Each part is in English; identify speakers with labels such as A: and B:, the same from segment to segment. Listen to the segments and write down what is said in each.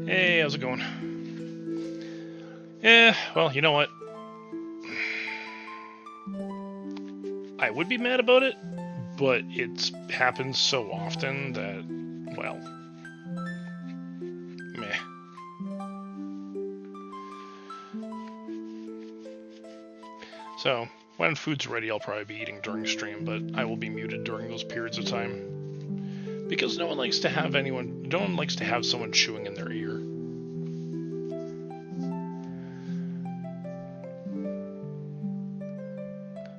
A: Hey, how's it going? Yeah, well, you know what? I would be mad about it, but it happens so often that, well, meh. So, when food's ready, I'll probably be eating during stream, but I will be muted during those periods of time. Because no one likes to have someone chewing in their ear.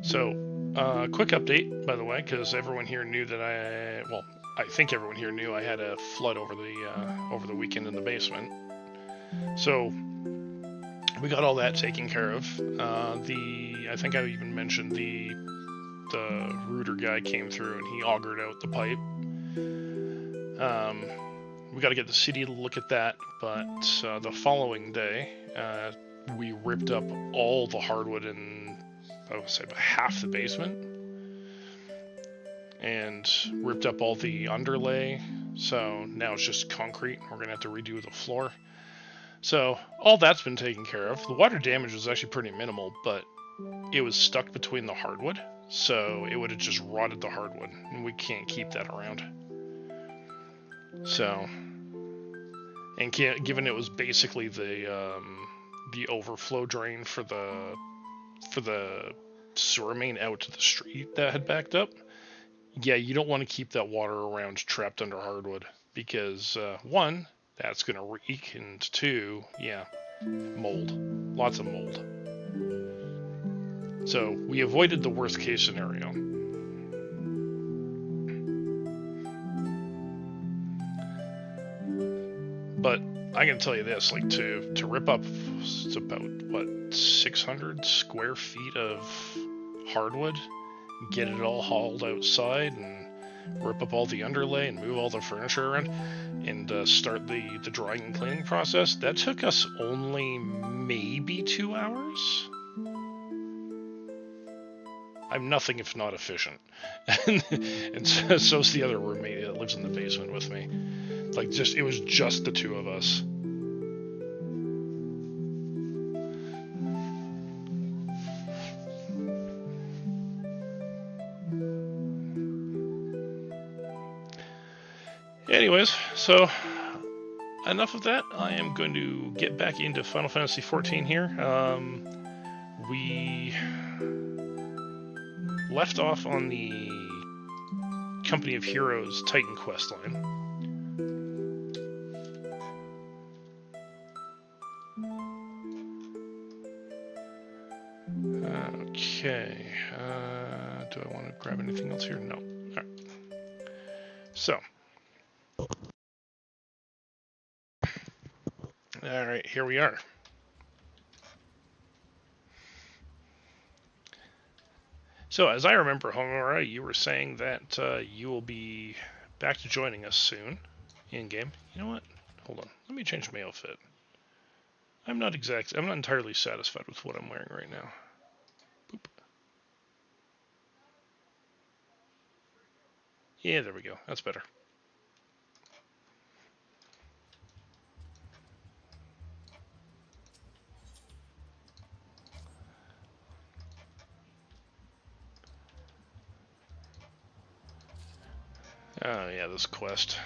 A: So, quick update, by the way, because everyone here knew that I think everyone here knew I had a flood over the weekend in the basement. So, we got all that taken care of. I think I even mentioned the rooter guy came through and he augured out the pipe. We got to get the city to look at that, but the following day, we ripped up all the hardwood in, I would say, about half the basement, and ripped up all the underlay. So now it's just concrete. We're gonna have to redo the floor. So all that's been taken care of. The water damage was actually pretty minimal, but it was stuck between the hardwood, so it would have just rotted the hardwood, and we can't keep that around. So, and given it was basically the overflow drain for the sewer main out to the street that had backed up, yeah, you don't want to keep that water around trapped under hardwood because one, that's gonna reek, and two, yeah, mold, lots of mold. So we avoided the worst case scenario. But I can tell you this, like to rip up, it's about what, 600 square feet of hardwood, get it all hauled outside and rip up all the underlay and move all the furniture around and start the drying and cleaning process. That took us only maybe 2 hours. I'm nothing if not efficient. And so's the other roommate that lives in the basement with me. Like, it was just the two of us. Anyways, so enough of that. I am going to get back into Final Fantasy XIV here. We left off on the Company of Heroes Titan quest line. Okay. Do I want to grab anything else here? No. Alright. So. Alright, here we are. So, as I remember, Homura, you were saying that you will be back to joining us soon in-game. You know what? Hold on. Let me change my outfit. I'm not entirely satisfied with what I'm wearing right now. Boop. Yeah, there we go. That's better. Oh, yeah, this quest.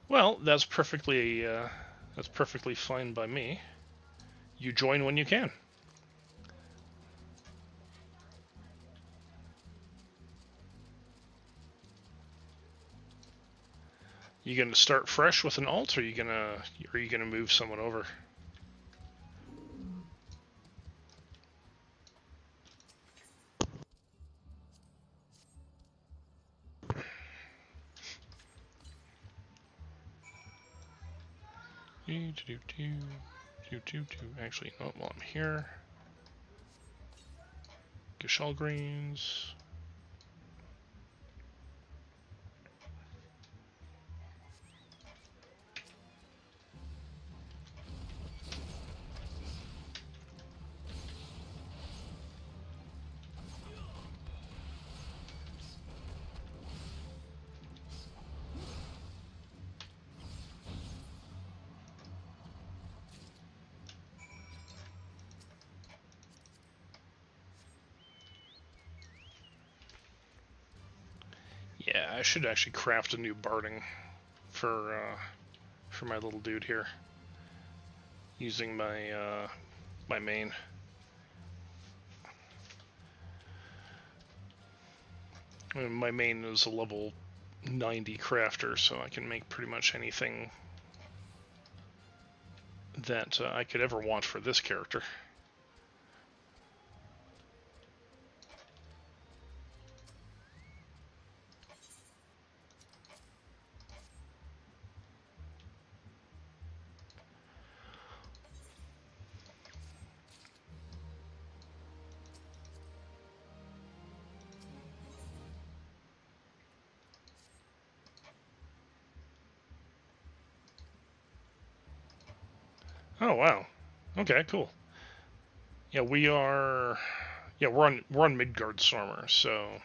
A: Well, that's perfectly fine by me. You join when you can. You gonna start fresh with an alt, or are you gonna move someone over? Actually, no, while I'm here. Gashal greens. Yeah, I should actually craft a new barding for my little dude here, using my my main. I mean, my main is a level 90 crafter, so I can make pretty much anything that I could ever want for this character. Oh wow. Okay, cool. Yeah, we are. Yeah, we're on Midgard Stormer, so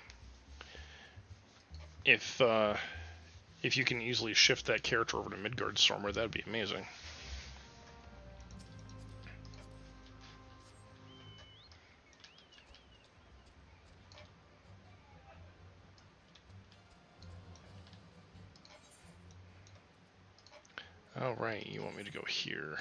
A: if if you can easily shift that character over to Midgard Stormer, that'd be amazing. All right, you want me to go here?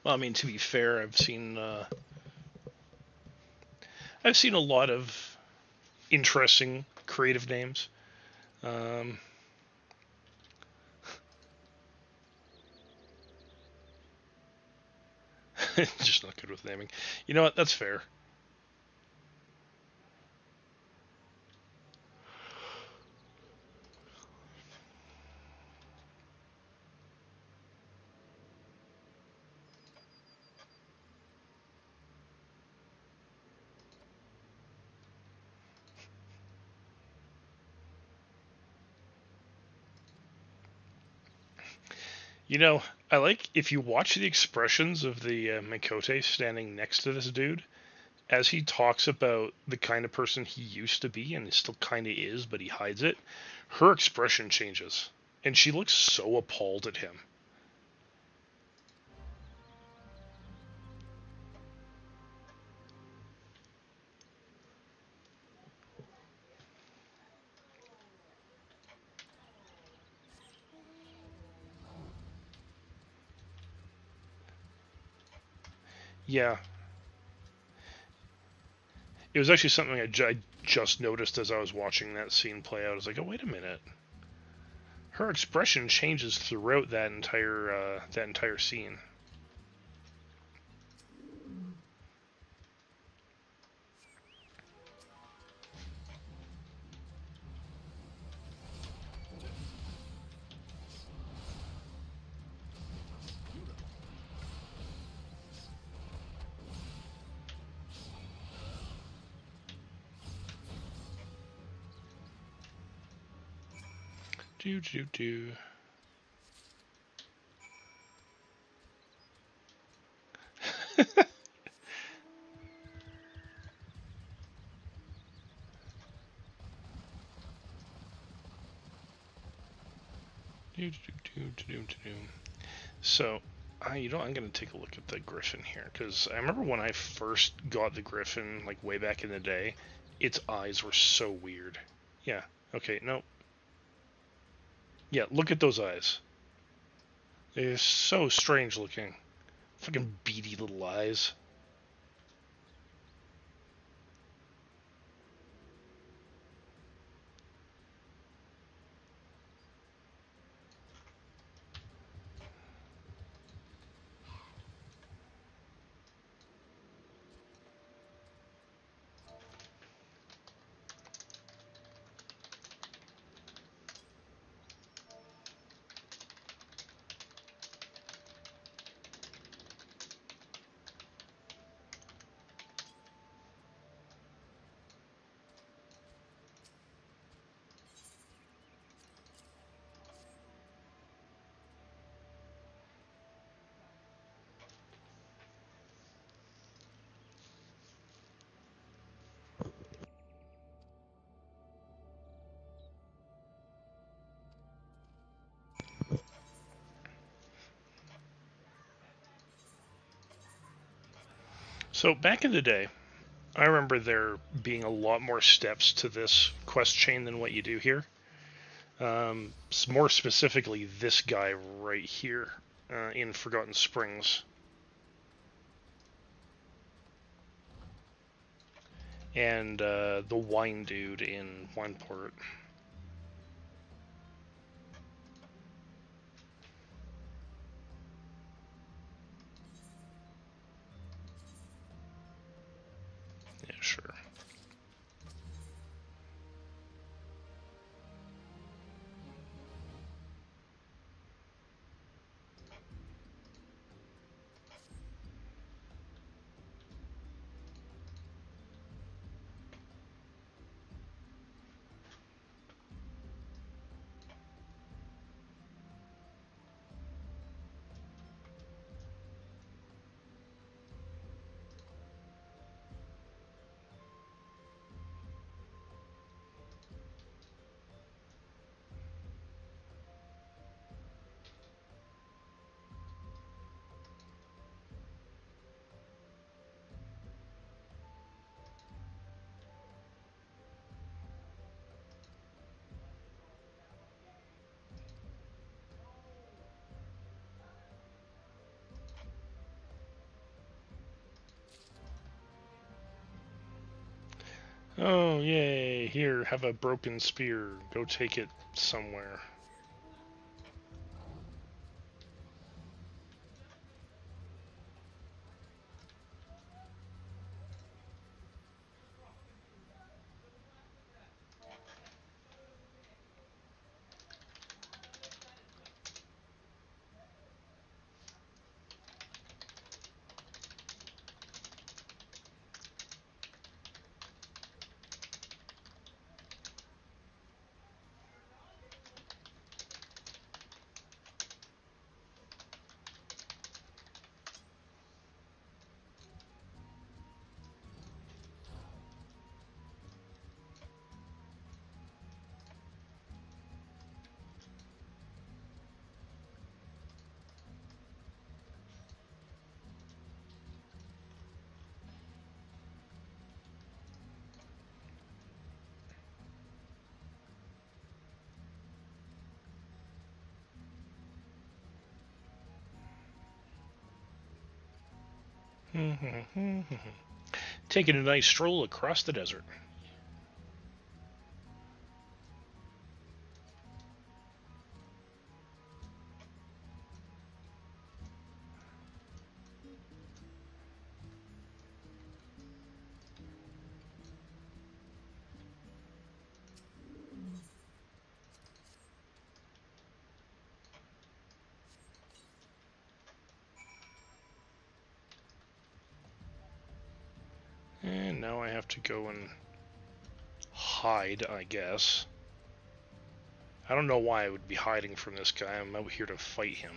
A: Well, I mean, to be fair, I've seen a lot of interesting creative names. Um, just not good with naming. You know what? That's fair. You know, I like if you watch the expressions of the Mikote standing next to this dude as he talks about the kind of person he used to be and still kind of is, but he hides it. Her expression changes, and she looks so appalled at him. Yeah, it was actually something I just noticed as I was watching that scene play out. I was like, oh wait a minute, her expression changes throughout that entire scene. Do do do. Do do do do do do. So, I'm gonna take a look at the Griffin here because I remember when I first got the Griffin, like way back in the day, its eyes were so weird. Yeah. Okay. No. Yeah. Look at those eyes. They're so strange looking. Fucking beady little eyes. So back in the day, I remember there being a lot more steps to this quest chain than what you do here. More specifically, this guy right here in Forgotten Springs. And the wine dude in Wineport. Yeah, sure. Oh, yay. Here, have a broken spear. Go take it somewhere. Taking a nice stroll across the desert. And now I have to go and hide, I guess. I don't know why I would be hiding from this guy. I'm out here to fight him.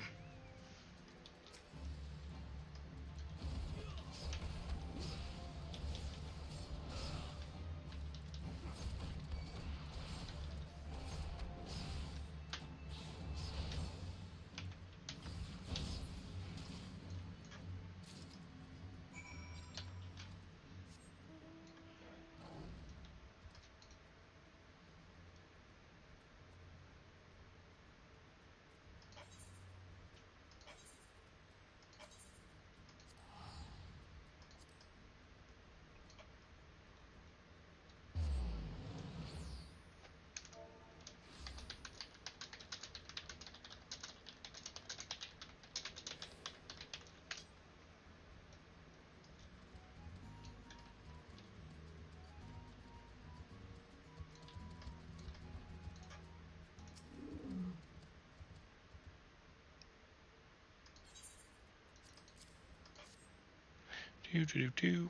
A: Do do do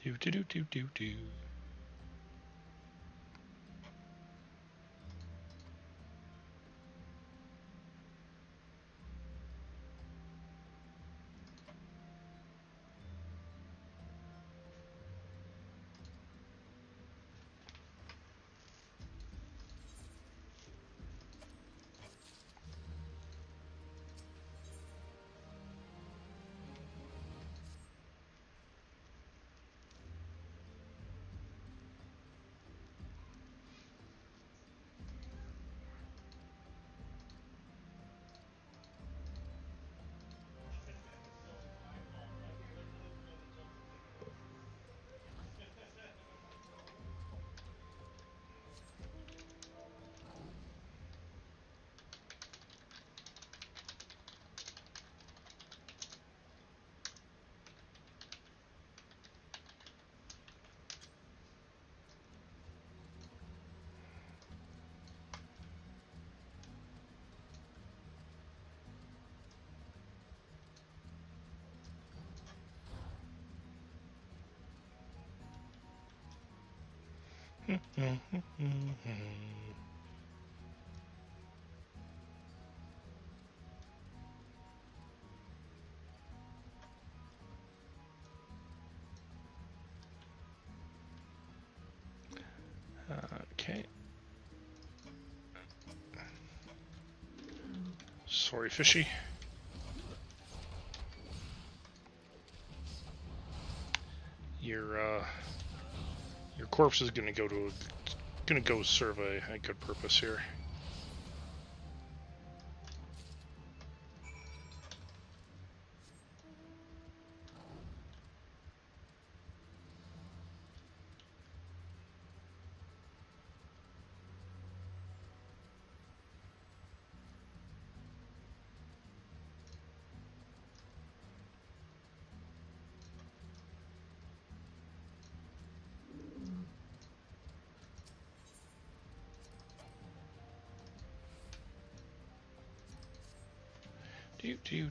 A: do do do do do do. Okay. Sorry, fishy. Your corpse is gonna go serve a good purpose here. Do.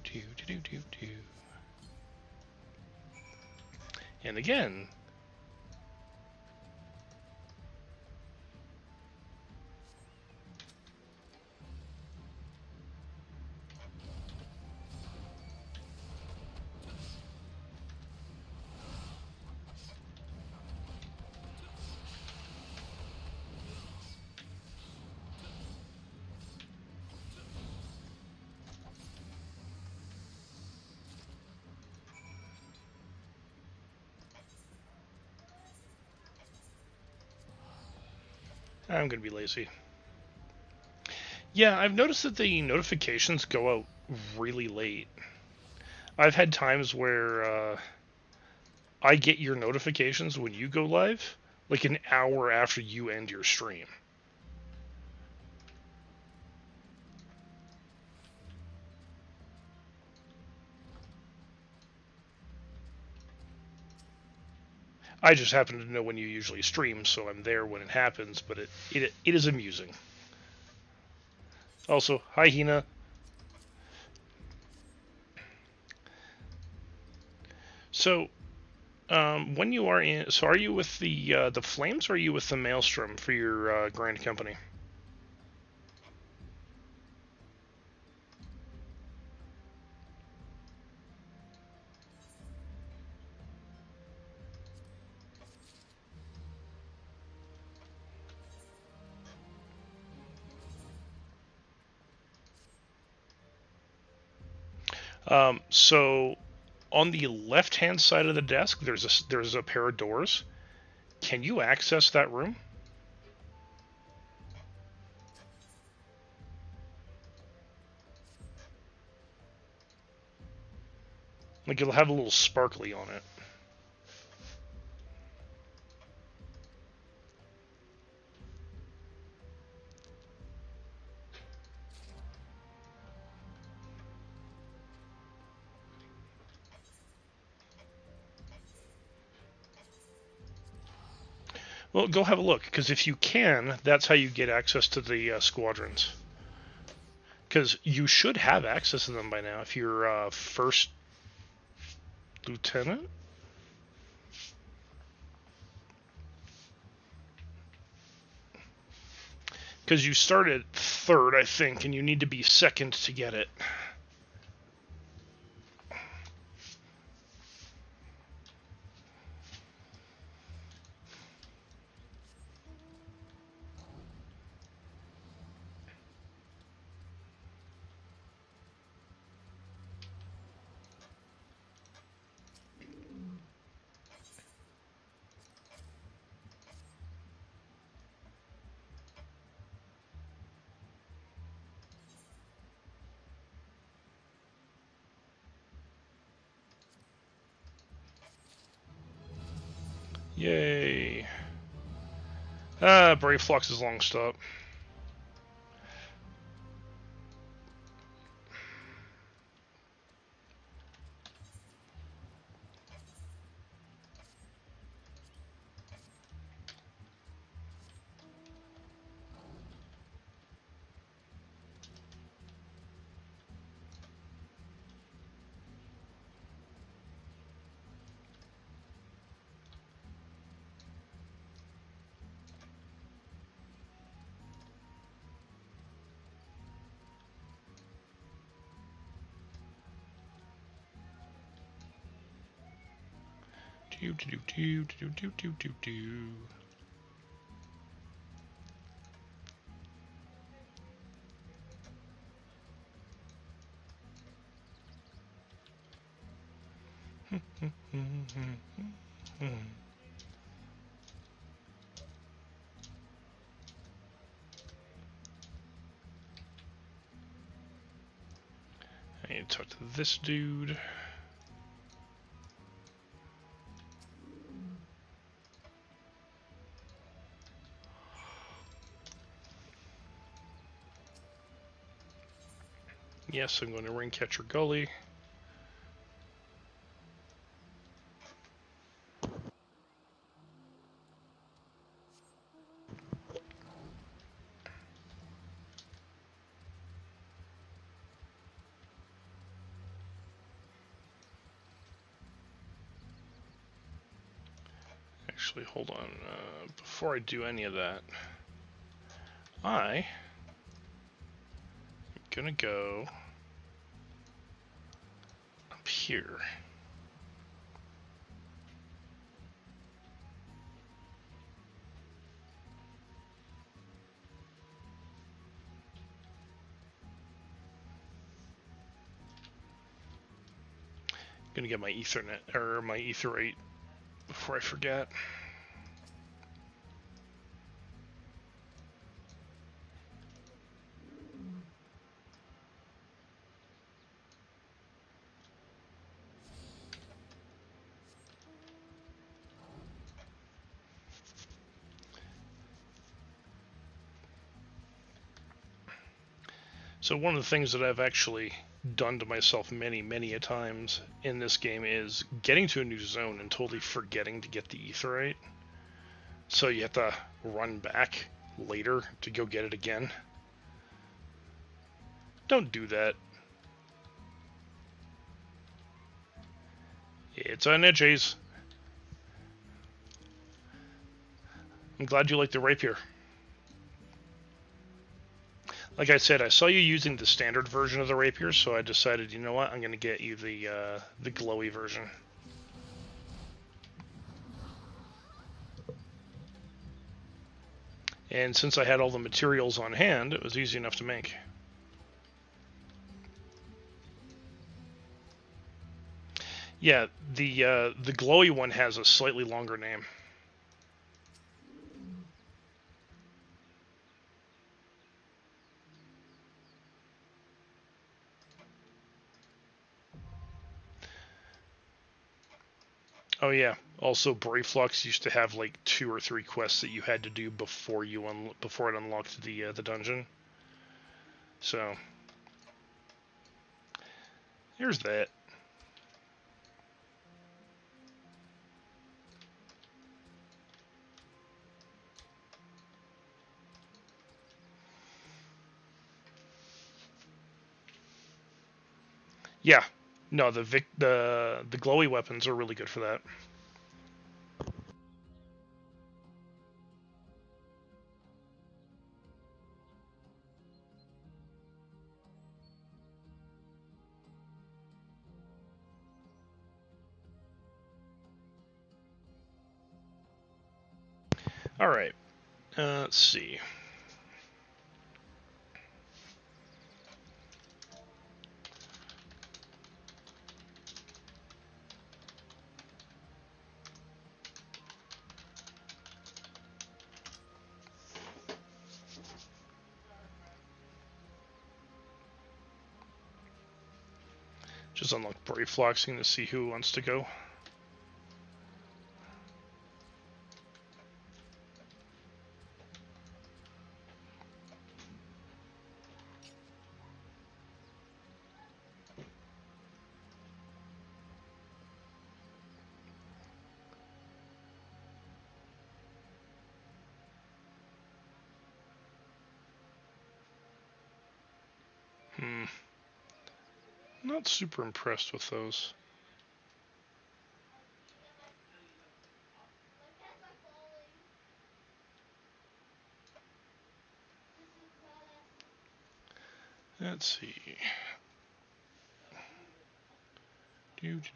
A: And again. I'm gonna be lazy. Yeah, I've noticed that the notifications go out really late. I've had times where I get your notifications when you go live, like an hour after you end your stream. I just happen to know when you usually stream, so I'm there when it happens, but it is amusing. Also, hi Hina. So, when you are in, so are you with the Flames, or are you with the Maelstrom for your Grand Company? So on the left-hand side of the desk, there's a pair of doors. Can you access that room? Like, it'll have a little sparkly on it. Well, go have a look, because if you can, that's how you get access to the squadrons. Because you should have access to them by now if you're first lieutenant. Because you start at third, I think, and you need to be second to get it. Yay. Brave Flux is long stop. I need to talk to this dude. Yes, I'm going to Raincatcher Gully. Actually, hold on. Before I do any of that, I'm gonna go up here. Gonna get my Ethernet or my Etherite before I forget. So one of the things that I've actually done to myself many a times in this game is getting to a new zone and totally forgetting to get the Etherite. So you have to run back later to go get it again. Don't do that. It's an edges. I'm glad you like the rapier. Like I said, I saw you using the standard version of the rapier, so I decided, you know what, I'm going to get you the glowy version. And since I had all the materials on hand, it was easy enough to make. Yeah, the glowy one has a slightly longer name. Oh yeah. Also, Brayflux used to have like 2 or 3 quests that you had to do before before it unlocked the dungeon. So here's that. Yeah. No, the glowy weapons are really good for that. All right. Let's see. Just unlock Brayfluxing to see who wants to go. Not super impressed with those. Let's see. Let's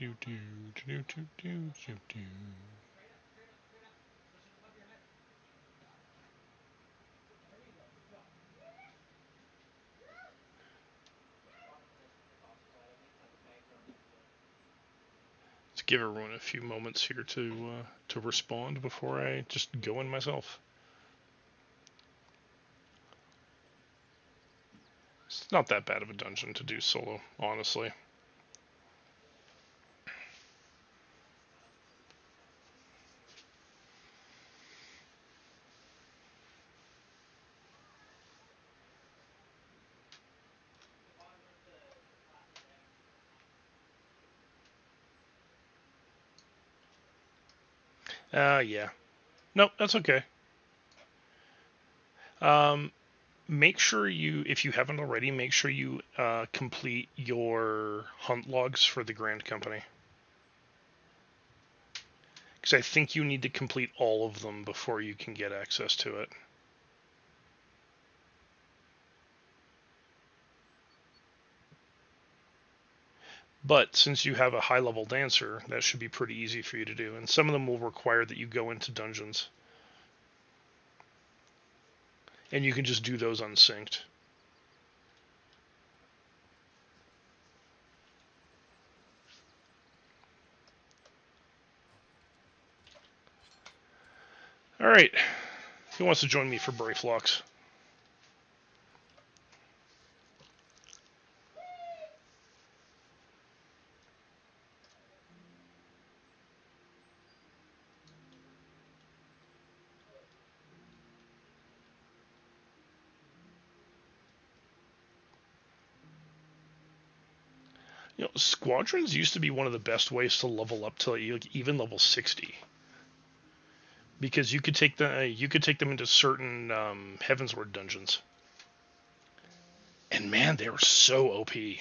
A: give everyone a few moments here to respond before I just go in myself. It's not that bad of a dungeon to do solo, honestly. Yeah. Nope, that's okay. Make sure you, if you haven't already, make sure you complete your hunt logs for the Grand Company. Because I think you need to complete all of them before you can get access to it. But since you have a high-level dancer, that should be pretty easy for you to do. And some of them will require that you go into dungeons. And you can just do those unsynced. Alright. Who wants to join me for Brayflocks? You know, squadrons used to be one of the best ways to level up to like even level 60. Because you could take them into certain Heavensward dungeons. And man, they were so OP. Like,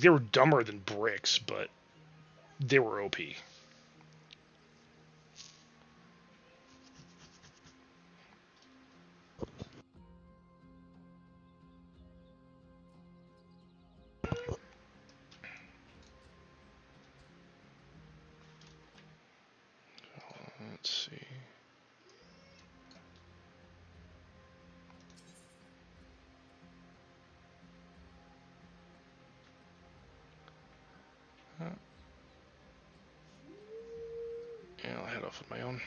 A: they were dumber than bricks, but they were OP. Let's see. Yeah, I'll head off on my own.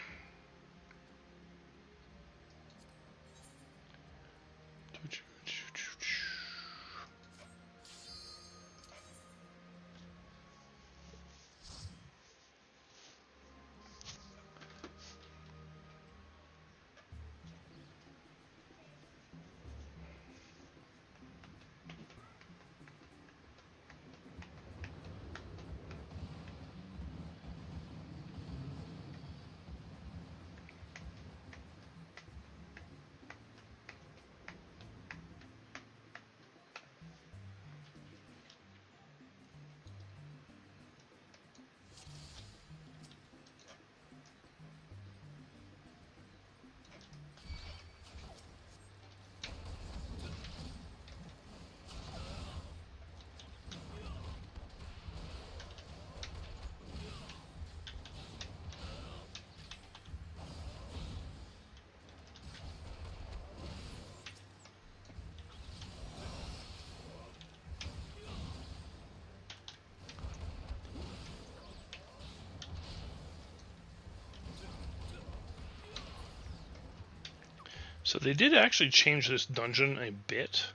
A: So they did actually change this dungeon a bit,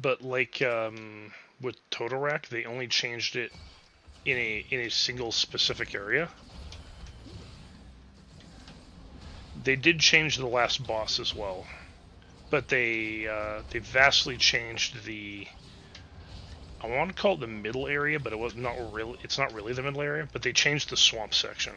A: but like with Totorak, they only changed it in a single specific area. They did change the last boss as well, but they vastly changed the. I want to call it the middle area, but it was not really. It's not really the middle area, but they changed the swamp section.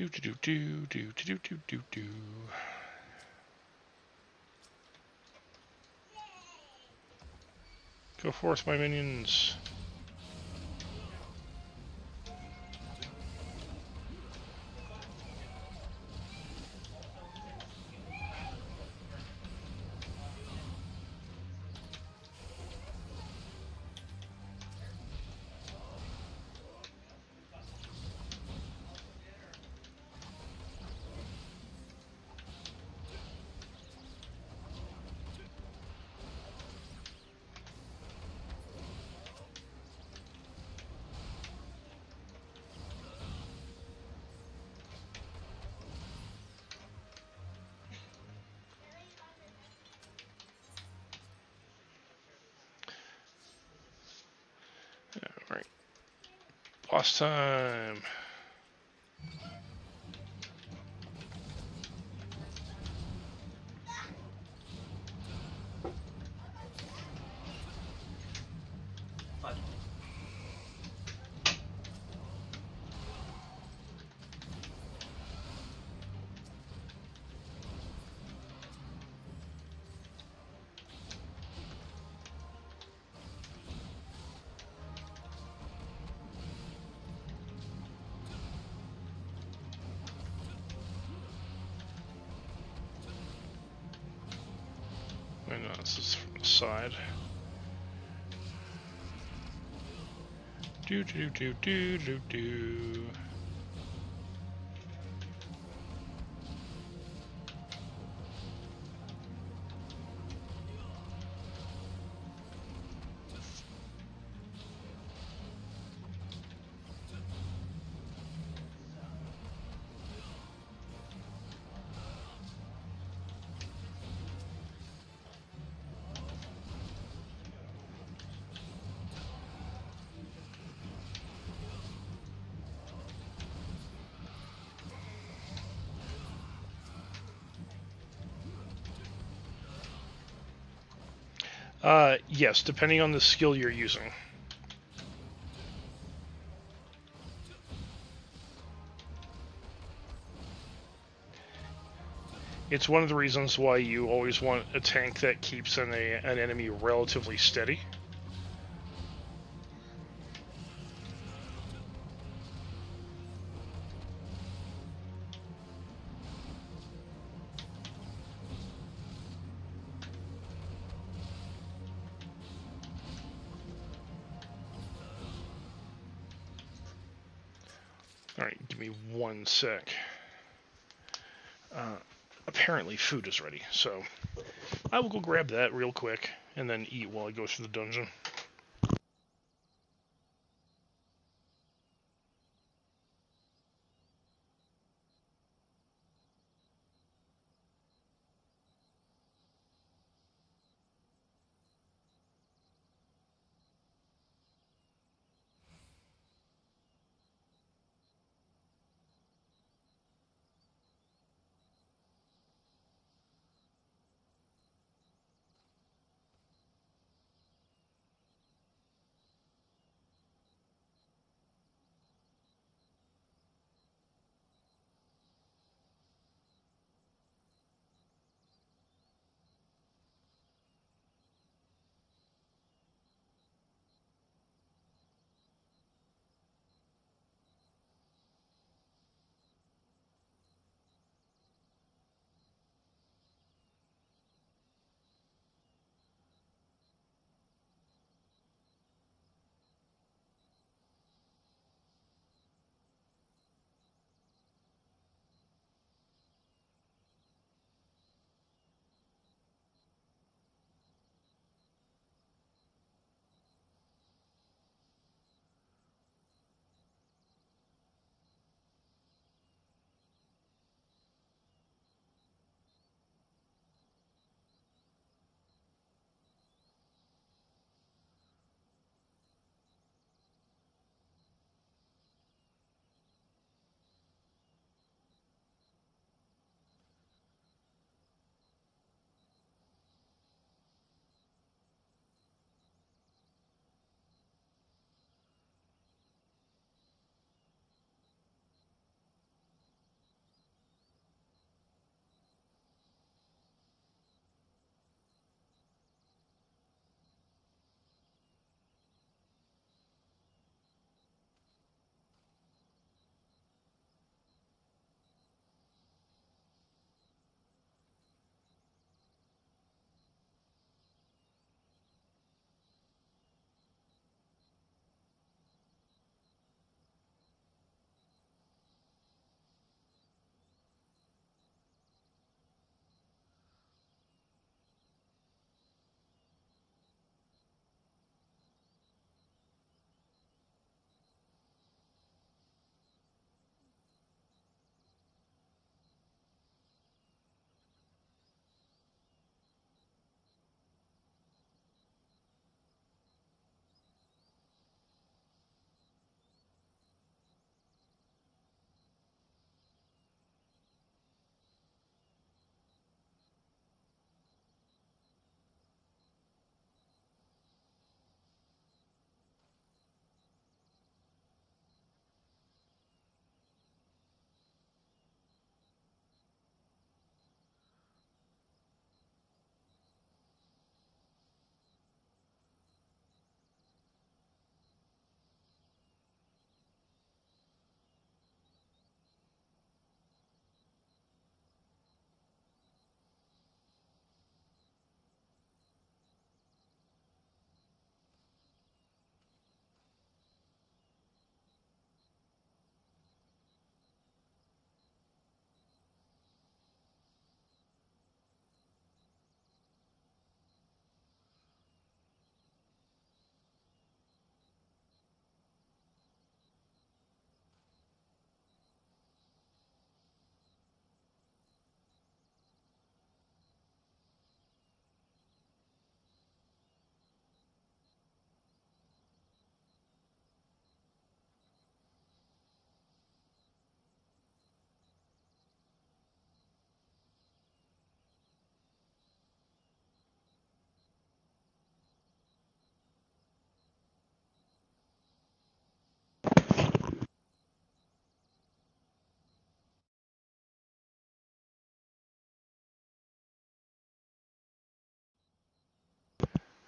A: Do do do do do do do do do. Go forth, my minions. Alright. Boss time. Wait, no, this is from the side. Do do do do do do. Yes, depending on the skill you're using. It's one of the reasons why you always want a tank that keeps an enemy relatively steady. Alright, give me 1 sec. Apparently food is ready, so I will go grab that real quick and then eat while I go through the dungeon.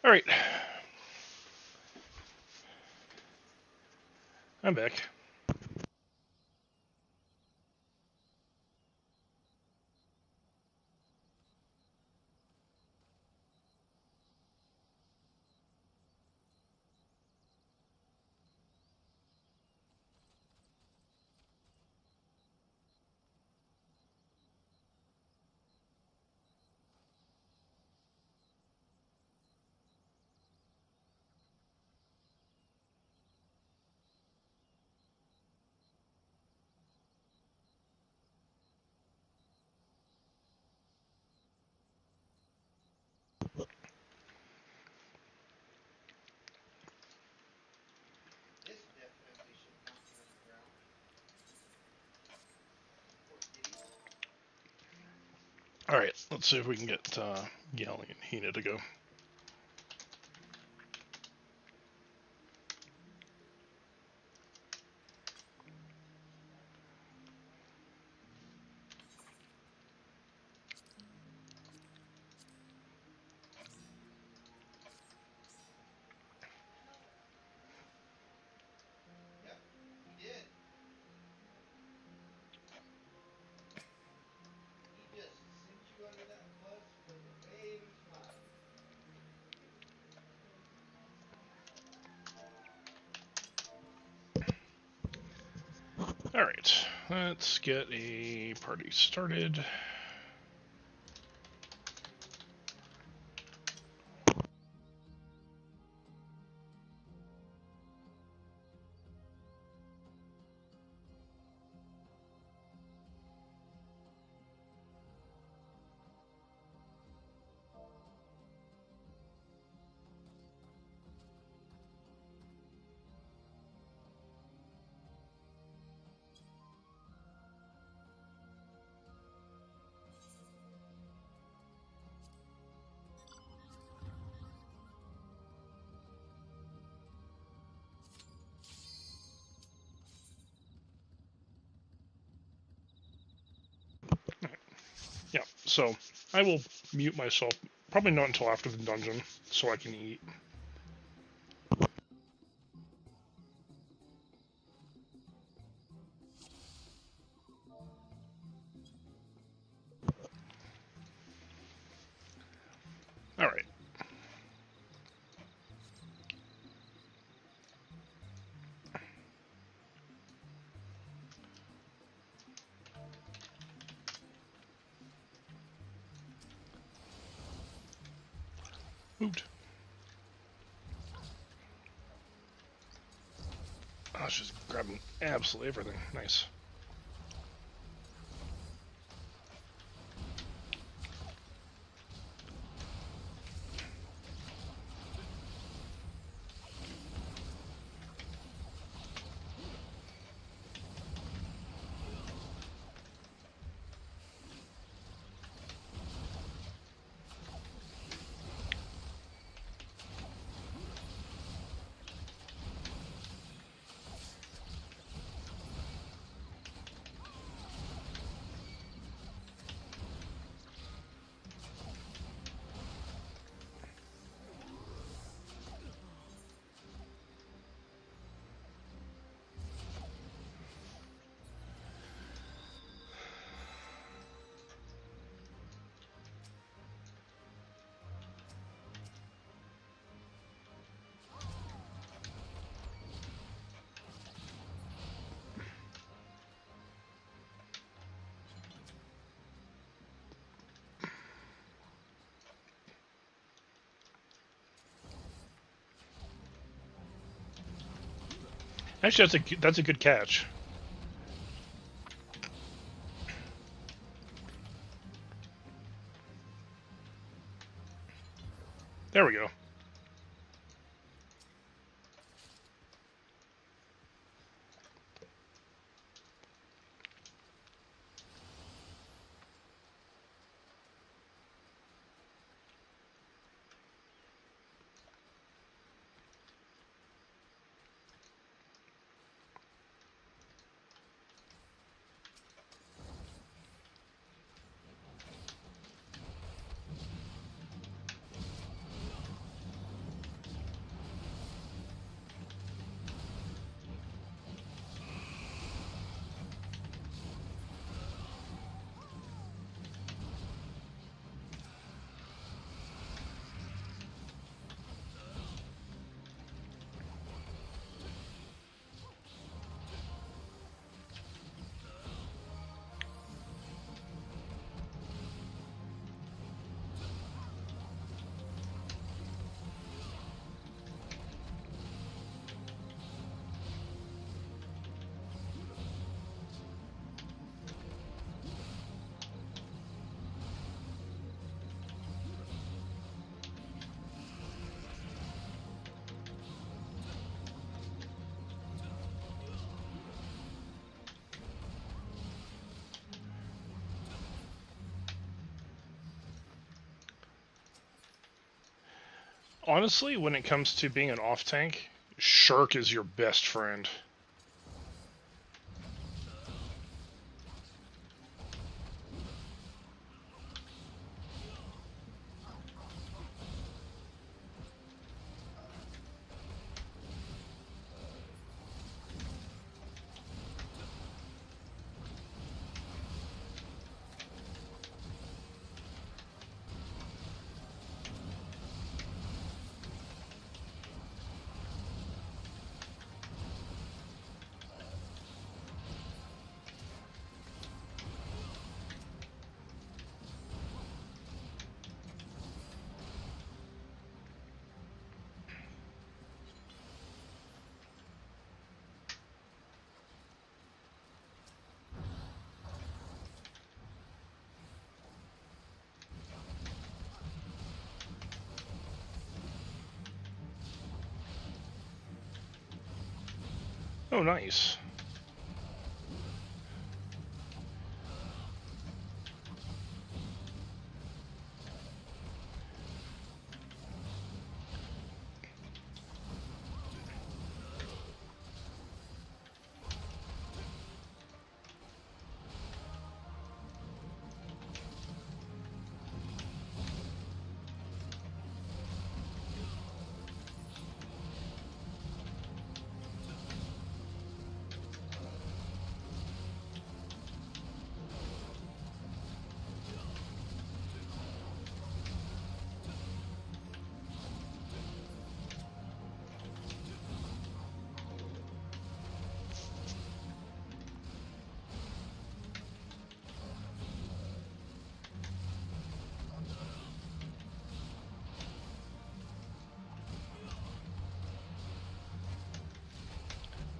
A: All right, I'm back. All right, let's see if we can get Yelling and Hina to go. All right, let's get a party started. Yeah, so I will mute myself, probably not until after the dungeon, so I can eat. All right. Moved. I was just grabbing absolutely everything. Nice. Actually, that's a good catch. There we go. Honestly, when it comes to being an off tank, Shark is your best friend. Oh, nice.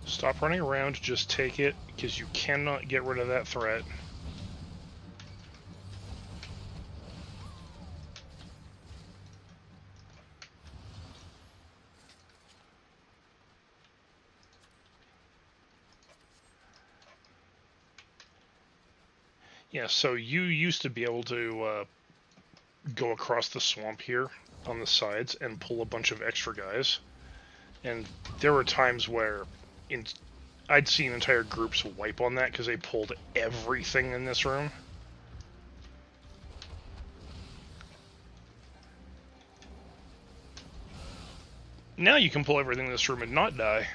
A: Stop running around, just take it, because you cannot get rid of that threat. Yeah, so you used to be able to go across the swamp here on the sides and pull a bunch of extra guys. And there were times where I'd seen entire groups wipe on that because they pulled everything in this room. Now you can pull everything in this room and not die.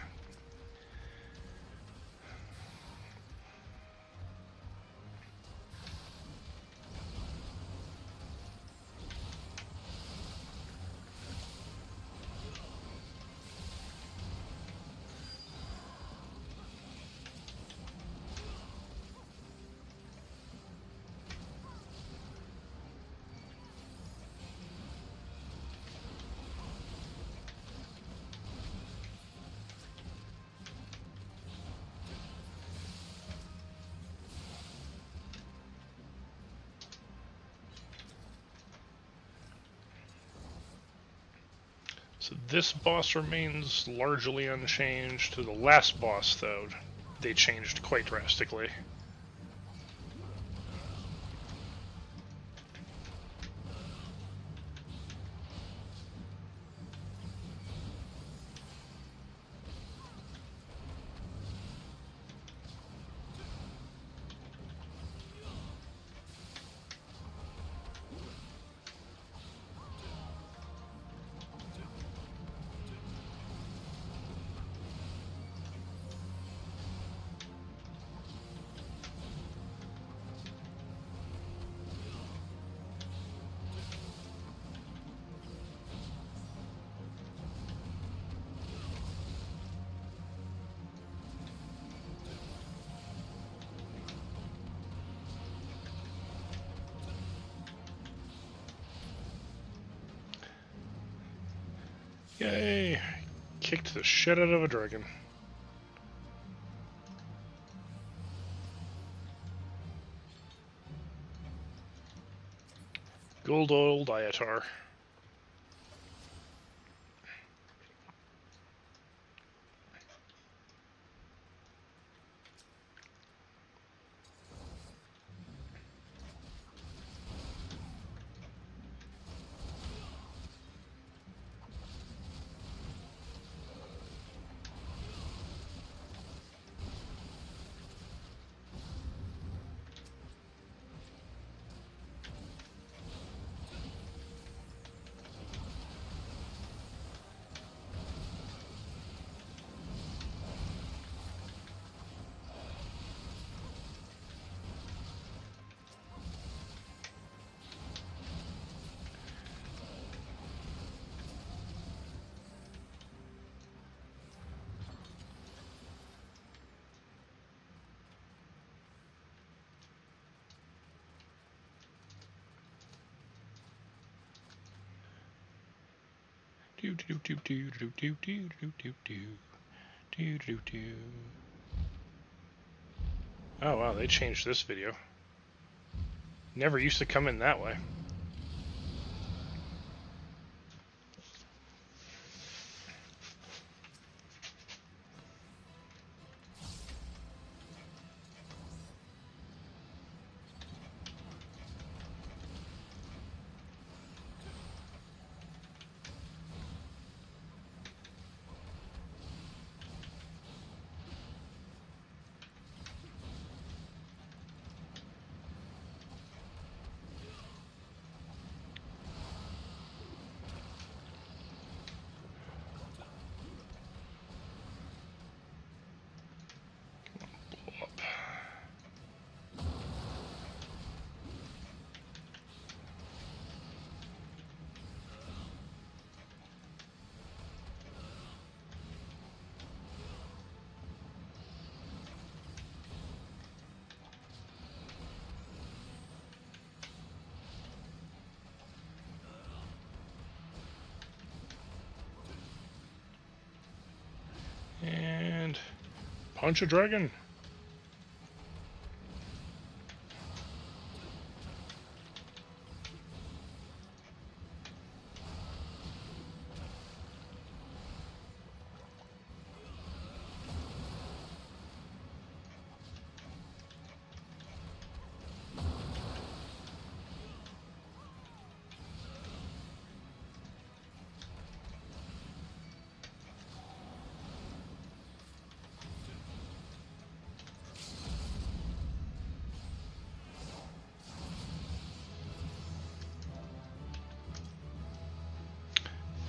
A: So this boss remains largely unchanged. To the last boss, though, they changed quite drastically. Yay! Kicked the shit out of a dragon. Gold old Iatar. Do do do do do do do do do do do do. Oh wow, they changed this video. Never used to come in that way. And punch a dragon.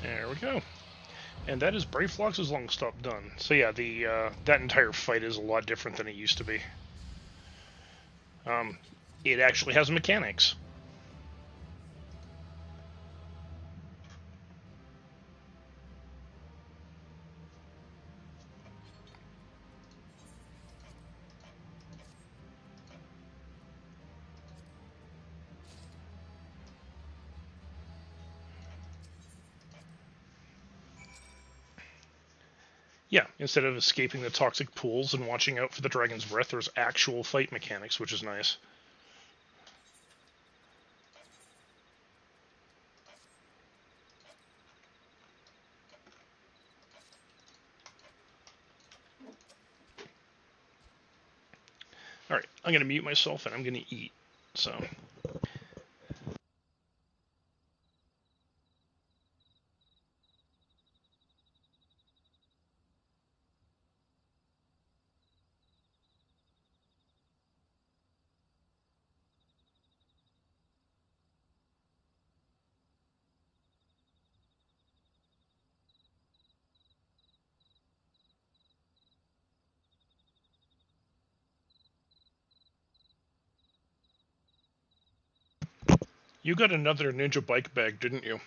A: There we go. And that is Brayflox's long stop done. So yeah, the that entire fight is a lot different than it used to be. It actually has mechanics. Yeah, instead of escaping the toxic pools and watching out for the dragon's breath, there's actual fight mechanics, which is nice. Alright, I'm going to mute myself and I'm going to eat. So. You got another ninja bike bag, didn't you?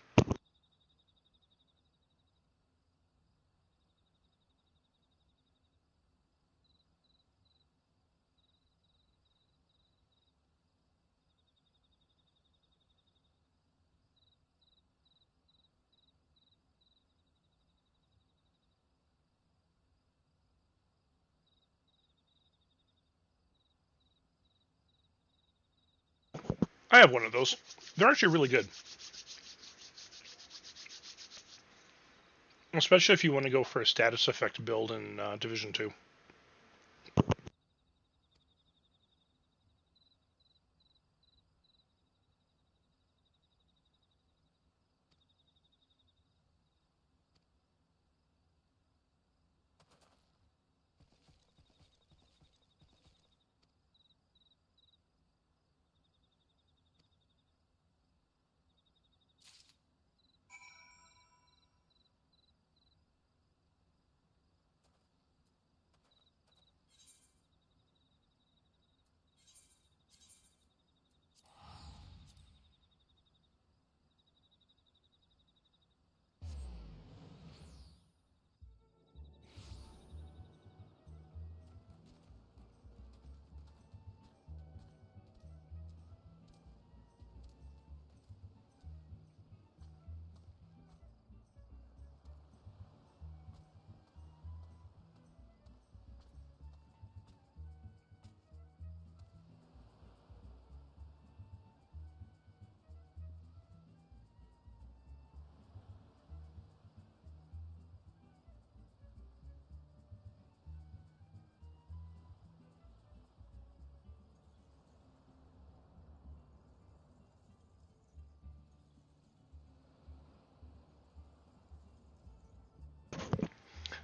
A: I have one of those. They're actually really good. Especially if you want to go for a status effect build in Division 2.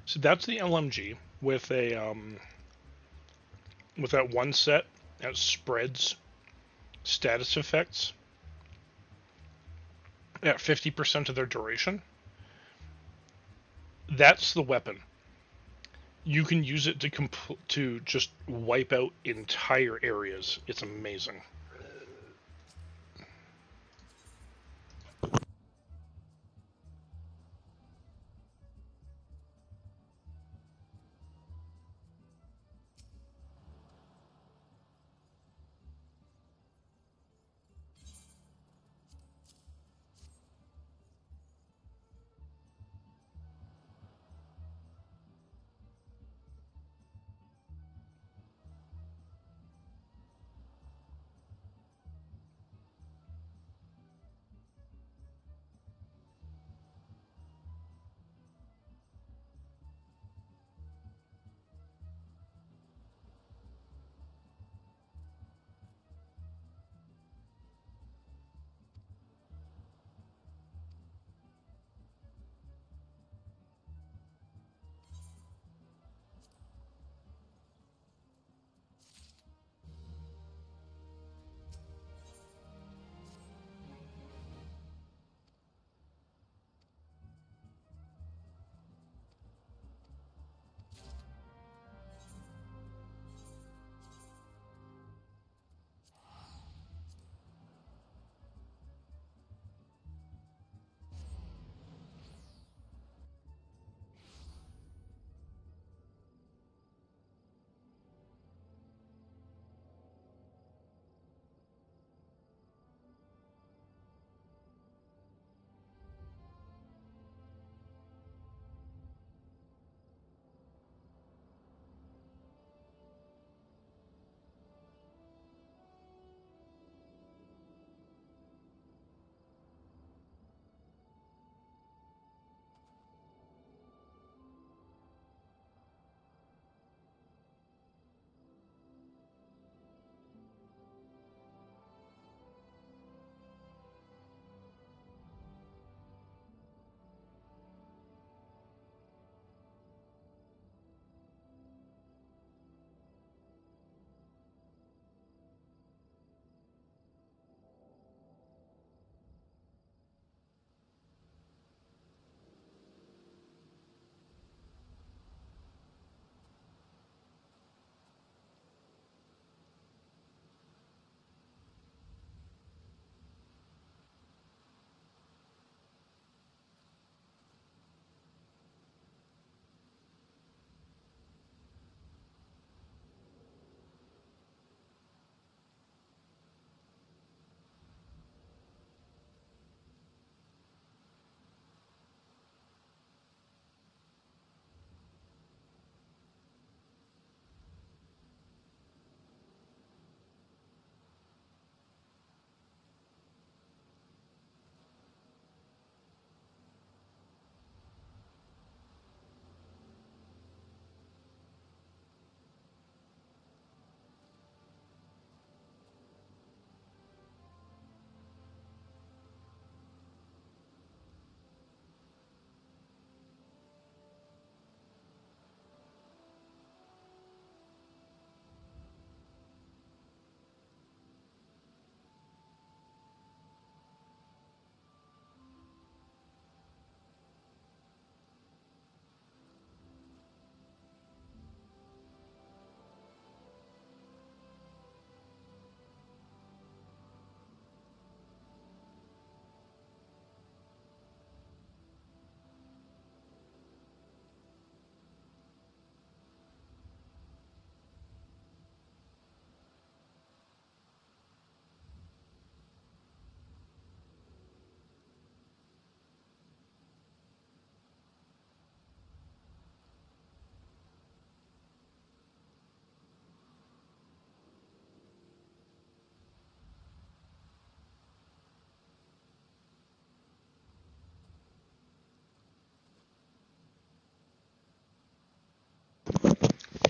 A: So that's the LMG with that one set that spreads status effects at 50% of their duration. That's the weapon. You can use it to just wipe out entire areas. It's amazing.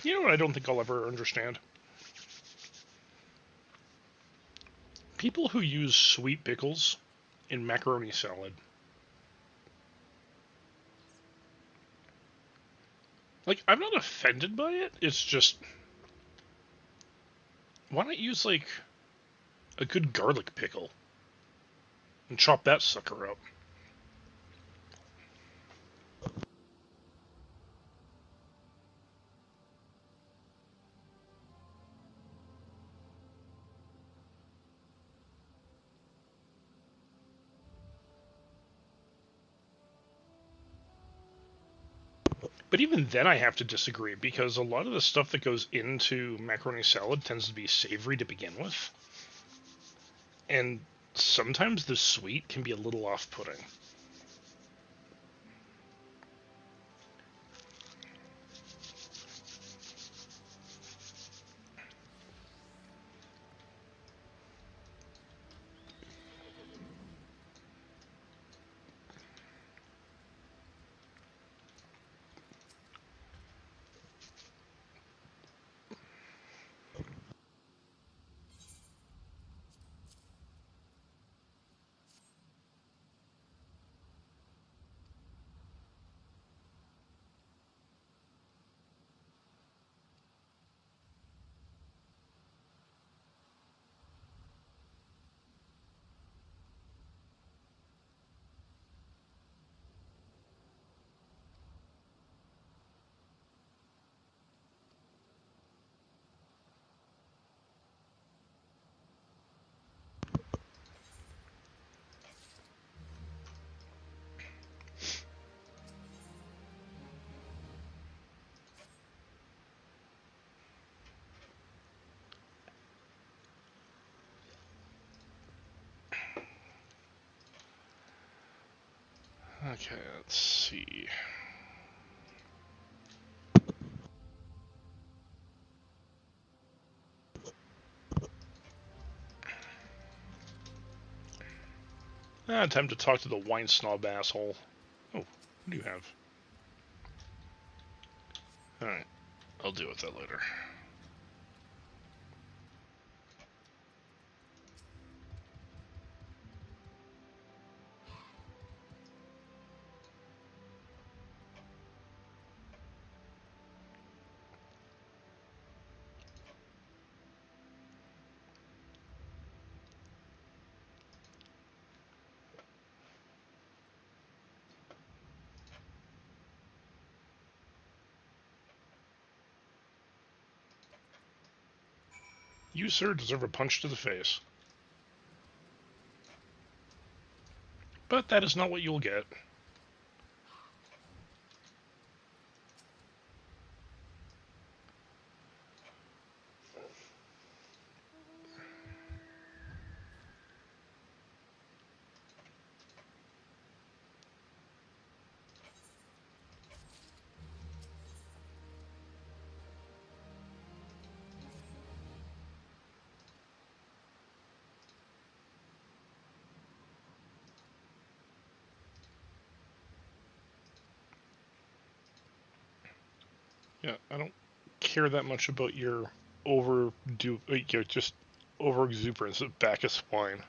A: You know what I don't think I'll ever understand? People who use sweet pickles in macaroni salad. Like, I'm not offended by it. It's just, why not use, like, a good garlic pickle and chop that sucker up? But even then, I have to disagree because a lot of the stuff that goes into macaroni salad tends to be savory to begin with, and sometimes the sweet can be a little off-putting. Okay, let's see. Time to talk to the wine snob asshole. Oh, what do you have? Alright, I'll deal with that later. You, sir, deserve a punch to the face. But that is not what you'll get. Yeah, I don't care that much about your just over exuberance of Bacchus wine.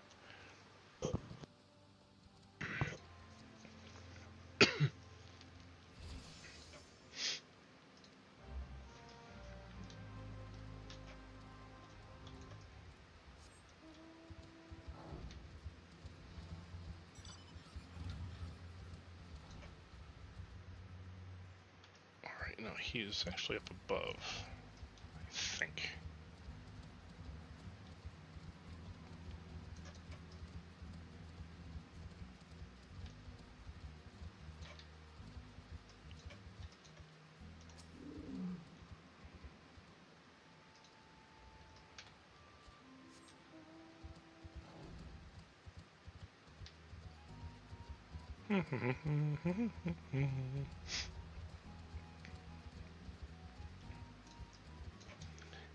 A: Alright, no, he is actually up above, I think.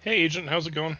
A: Hey, Agent, how's it going?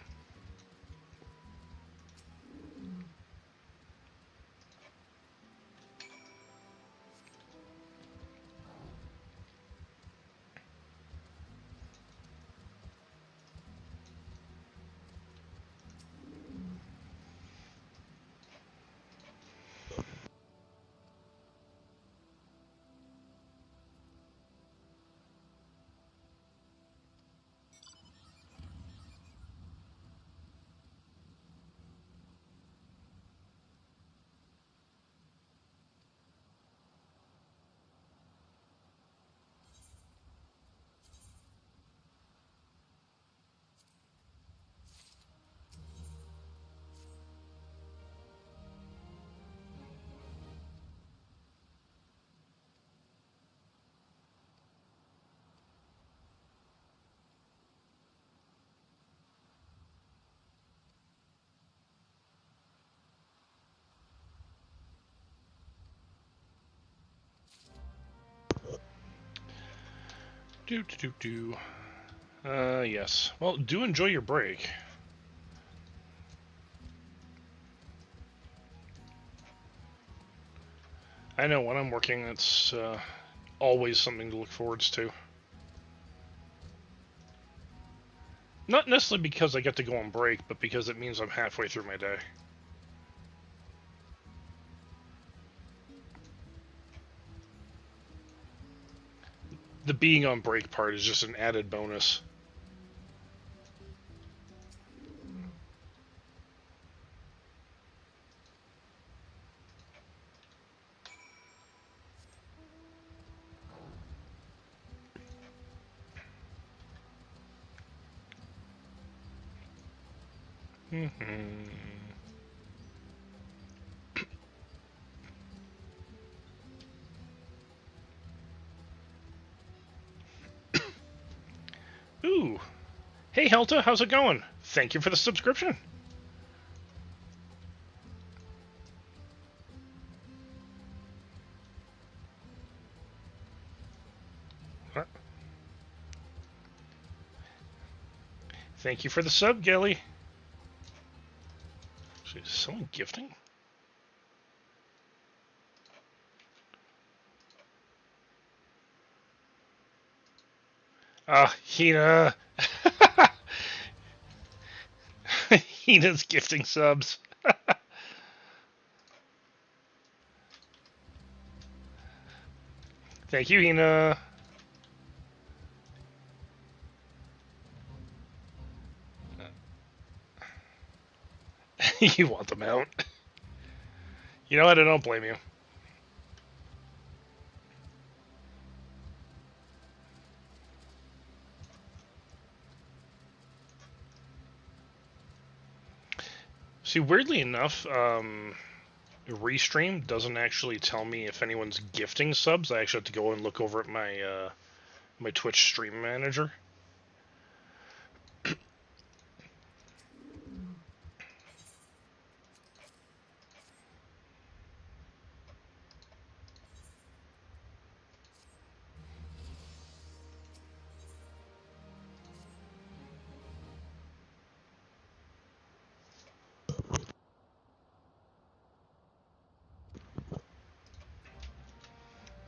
A: Yes. Well, do enjoy your break. I know when I'm working, it's always something to look forwards to. Not necessarily because I get to go on break, but because it means I'm halfway through my day. The being on break part is just an added bonus. Ooh. Hey, Helta, how's it going? Thank you for the subscription. Thank you for the sub, Gelly. Is someone gifting? Hina. Hina's gifting subs. Thank you, Hina. You want the mount. You know what? I don't blame you. See, weirdly enough, Restream doesn't actually tell me if anyone's gifting subs. I actually have to go and look over at my my Twitch stream manager.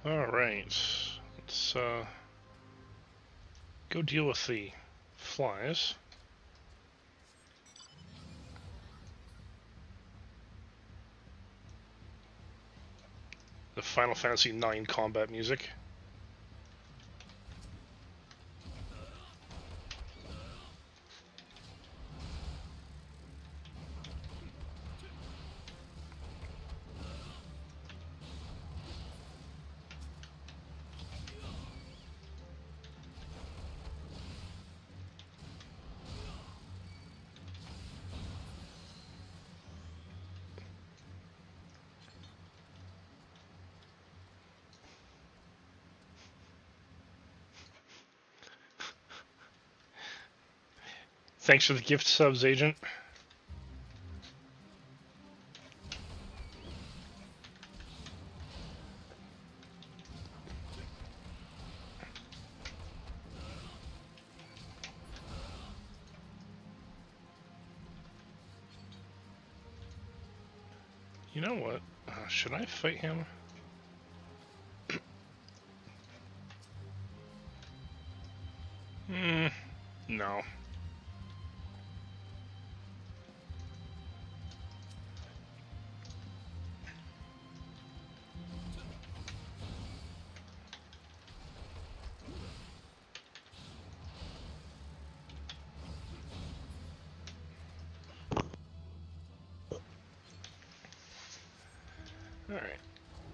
A: Alright, let's go deal with the flies. The Final Fantasy IX combat music. Thanks for the gift subs, Agent. You know what? Should I fight him? No. Alright.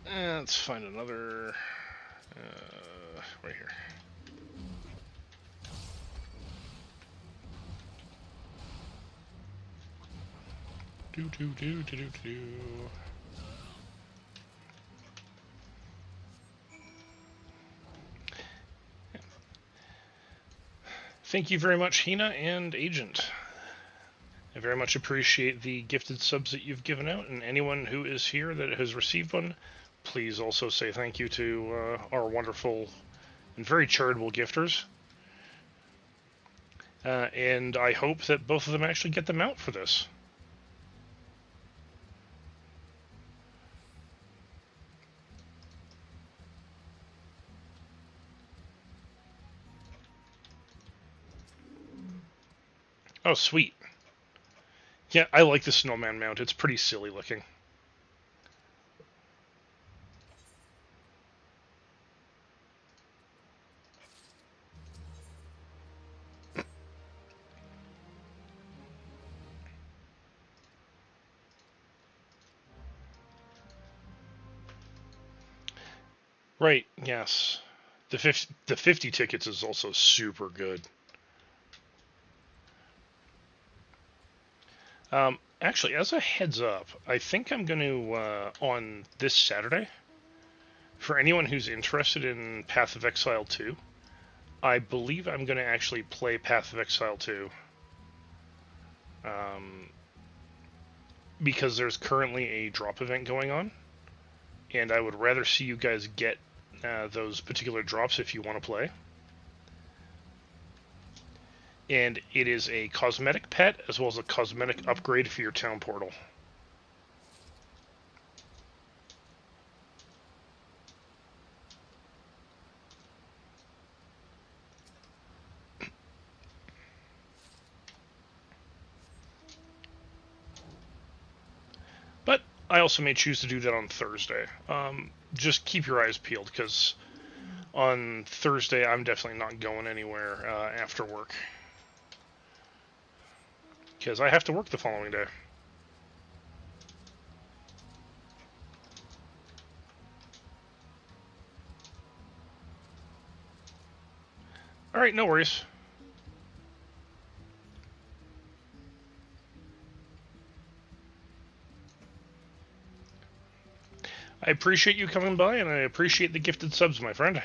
A: Let's find another... right here. Do. Thank you very much, Hina and Agent. I very much appreciate the gifted subs that you've given out, and anyone who is here that has received one, please also say thank you to our wonderful and very charitable gifters. And I hope that both of them actually get the mount for this. Oh, sweet. Yeah, I like the snowman mount. It's pretty silly looking. Right, yes. The 50 tickets is also super good. Actually, as a heads up, I think I'm going to, on this Saturday, for anyone who's interested in Path of Exile 2, I believe I'm going to actually play Path of Exile 2. Because there's currently a drop event going on, and I would rather see you guys get those particular drops if you want to play. And it is a cosmetic pet as well as a cosmetic upgrade for your town portal. But I also may choose to do that on Thursday. Just keep your eyes peeled, because on Thursday I'm definitely not going anywhere after work, because I have to work the following day. Alright, no worries. I appreciate you coming by, and I appreciate the gifted subs, my friend.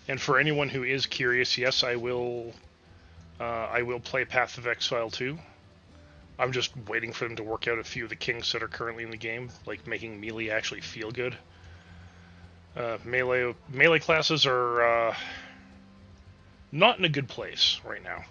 A: And for anyone who is curious, yes, I will play Path of Exile 2. I'm just waiting for them to work out a few of the kinks that are currently in the game, like making melee actually feel good. Melee classes are not in a good place right now.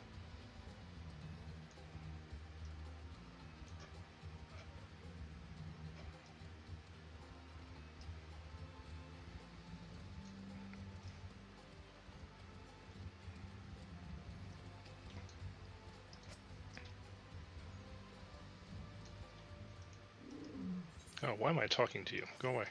A: Oh, why am I talking to you? Go away.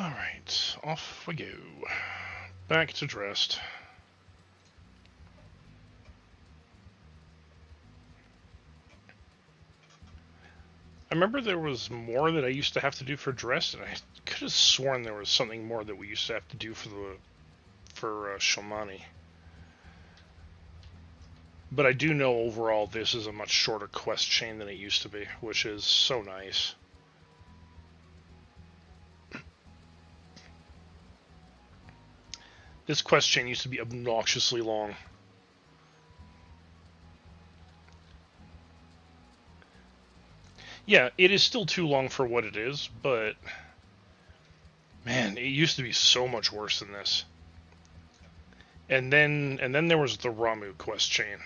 A: Alright, off we go. Back to Dressed. I remember there was more that I used to have to do for Dressed, and I could have sworn there was something more that we used to have to do for Shamani. But I do know overall this is a much shorter quest chain than it used to be, which is so nice. This quest chain used to be obnoxiously long. Yeah, it is still too long for what it is, but man, it used to be so much worse than this. And then there was the Ramu quest chain.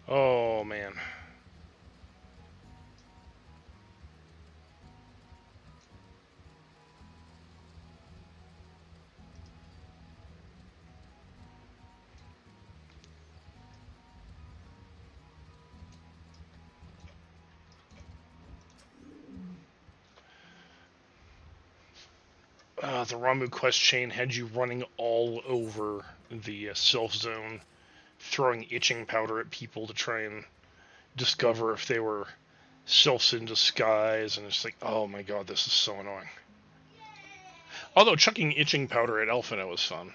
A: Oh man. the Ramu quest chain had you running all over the Sylph Zone, throwing itching powder at people to try and discover if they were sylphs in disguise, and it's like, oh my god, this is so annoying. Although chucking itching powder at Elfina was fun.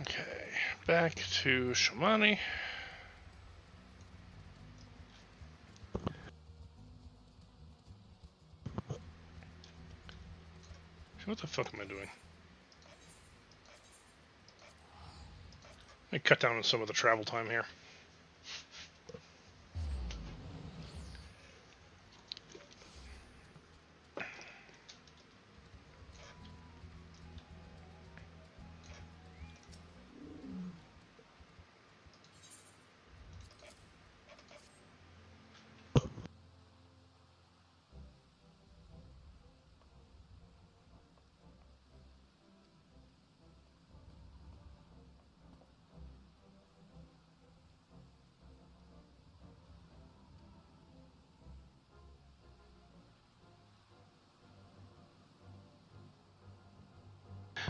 A: Okay, back to Shamani. What the fuck am I doing? Let me cut down on some of the travel time here.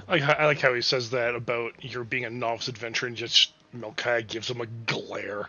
A: I like how he says that about your being a novice adventurer, and just Melchiah gives him a glare.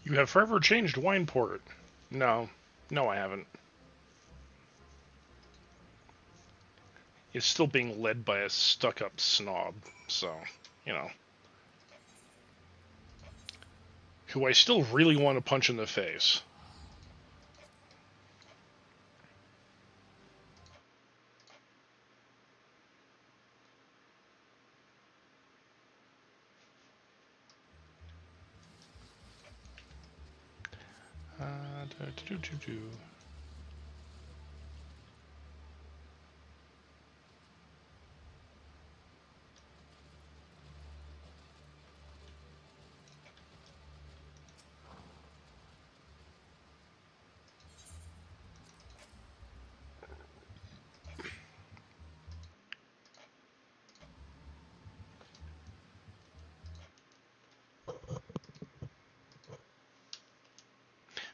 A: You have forever changed Wineport. No, I haven't. It's still being led by a stuck-up snob, so, you know. Who I still really want to punch in the face. Do.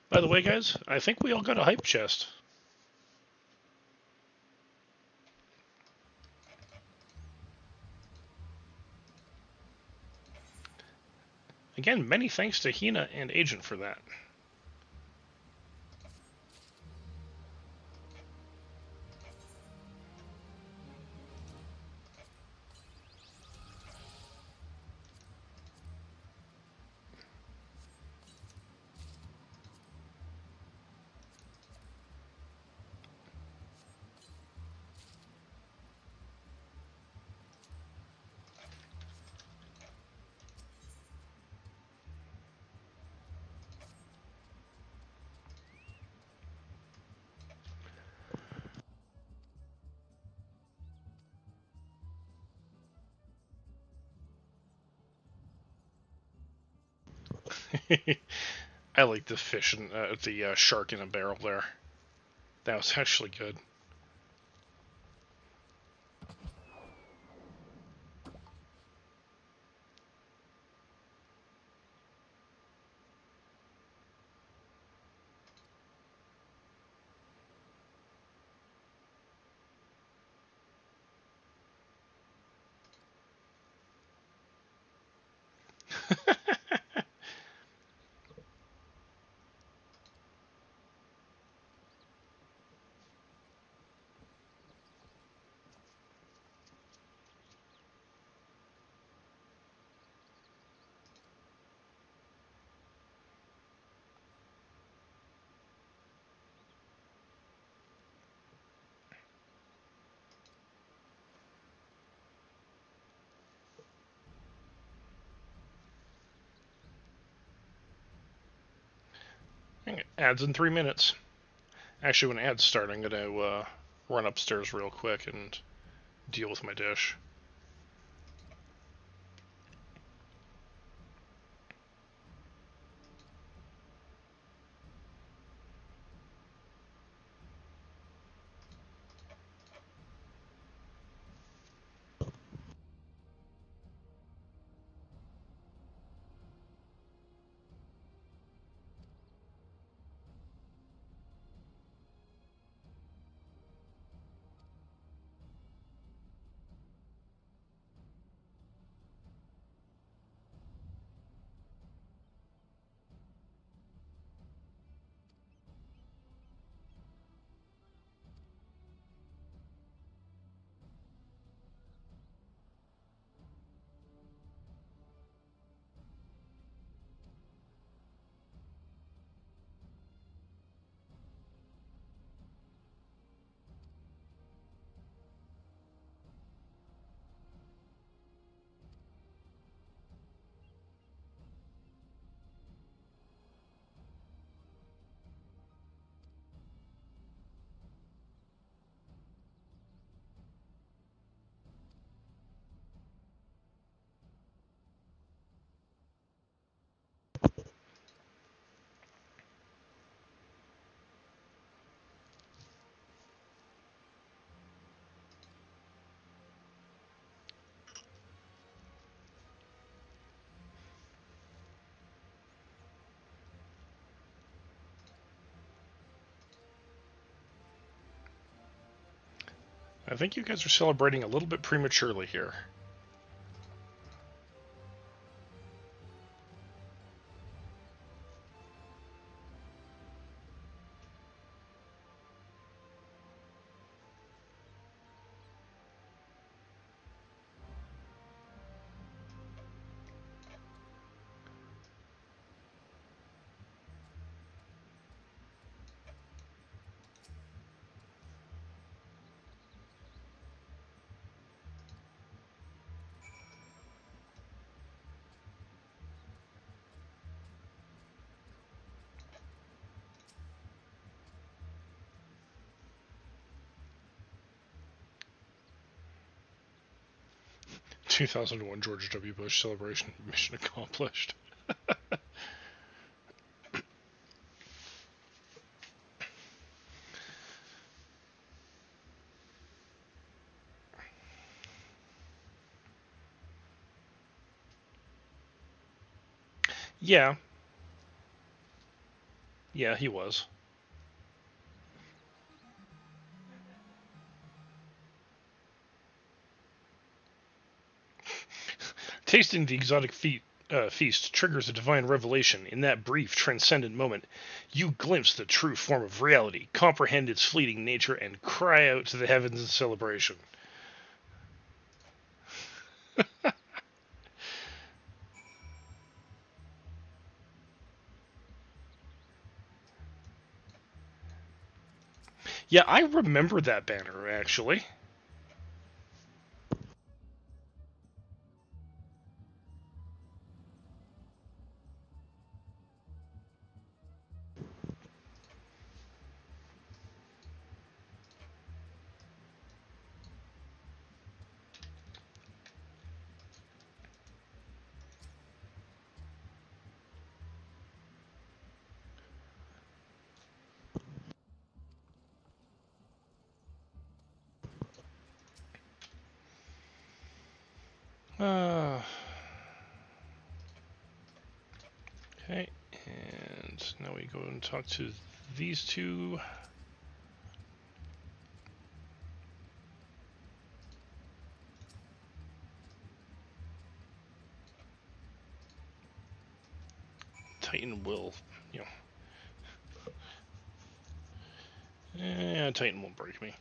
A: By the way, guys, I think we all got a hype chest. Again, many thanks to Hina and Agent for that. I like the fish and the shark in a barrel there. That was actually good. Ads in 3 minutes. Actually, when ads start, I'm gonna run upstairs real quick and deal with my dish. I think you guys are celebrating a little bit prematurely here. 2001 George W. Bush celebration, mission accomplished. Yeah, yeah, he was. Tasting the exotic feast triggers a divine revelation. In that brief, transcendent moment, you glimpse the true form of reality, comprehend its fleeting nature, and cry out to the heavens in celebration. Yeah, I remember that banner, actually. Okay, and now we go and talk to these two. Titan will, you know. Yeah, Titan won't break me.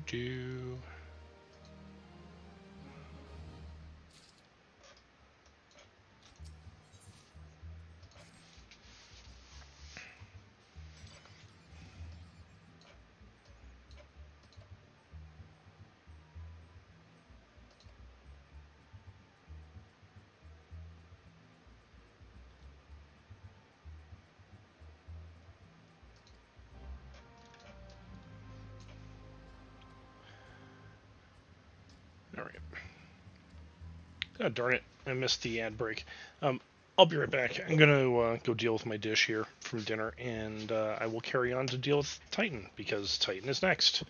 A: Do. Alright. God darn it, I missed the ad break. I'll be right back. I'm gonna go deal with my dish here from dinner, and I will carry on to deal with Titan, because Titan is next.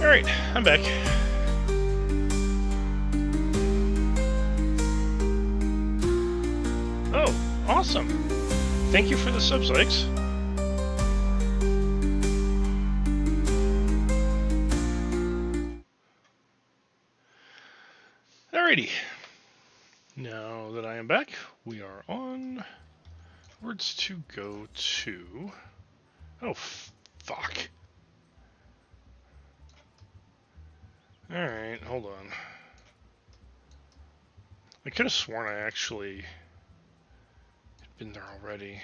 A: Alright, I'm back. Awesome. Thank you for the sub, Sykes. Alrighty. Now that I am back, we are on words to go to. Oh, fuck. Alright, hold on. I could have sworn I actually had been there already.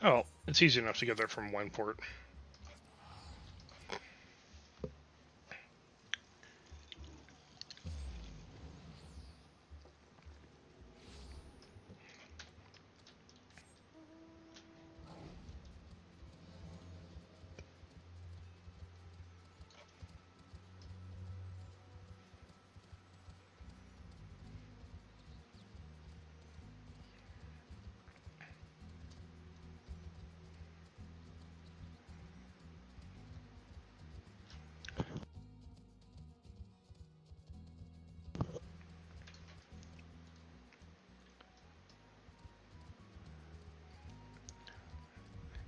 A: Oh, it's easy enough to get there from Wineport.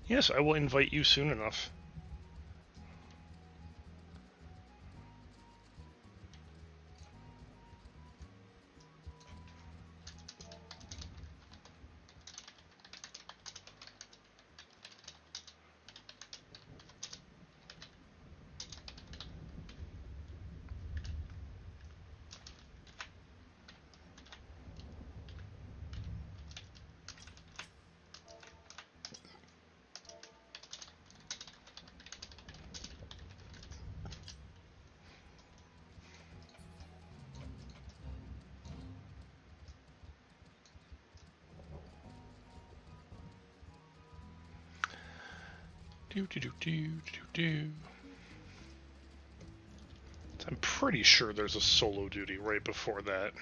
A: Yes, I will invite you soon enough. I'm pretty sure there's a solo duty right before that.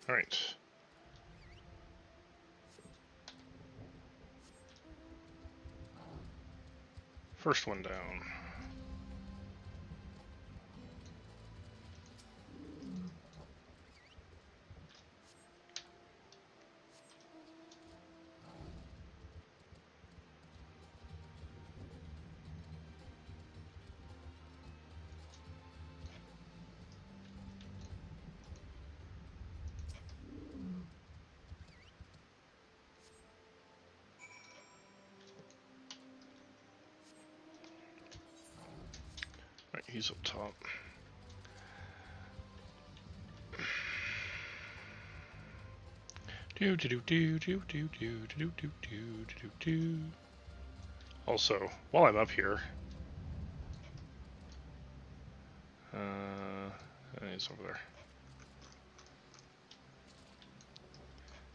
A: Alright. First one down. Right, he's up top. Also, while I'm up here, he's over there.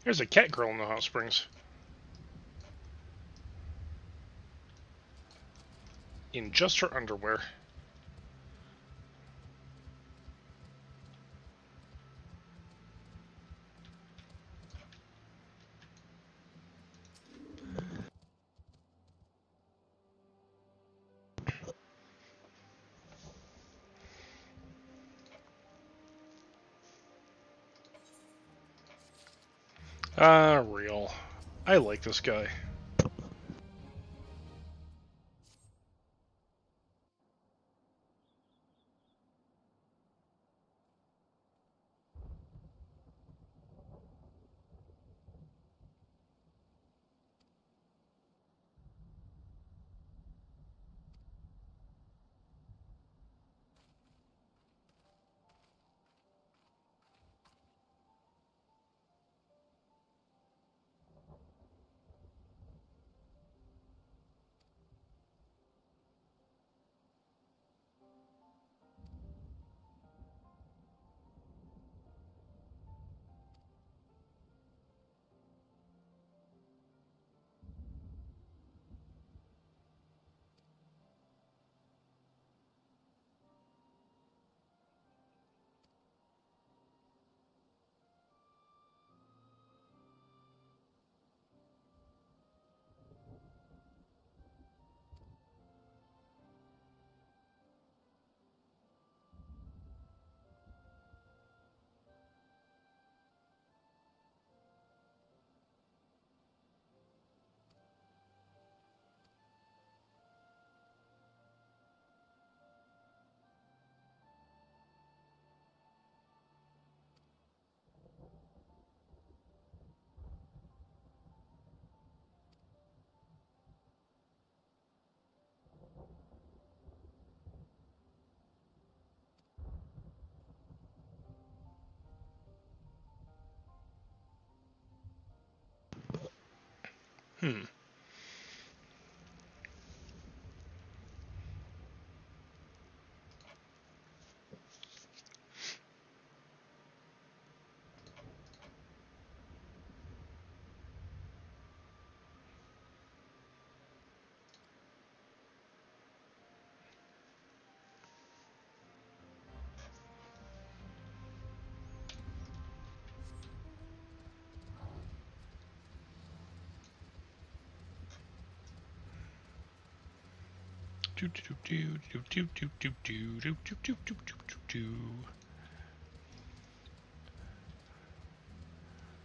A: There's a cat girl in the hot springs. In just her underwear. Real. I like this guy. Hmm.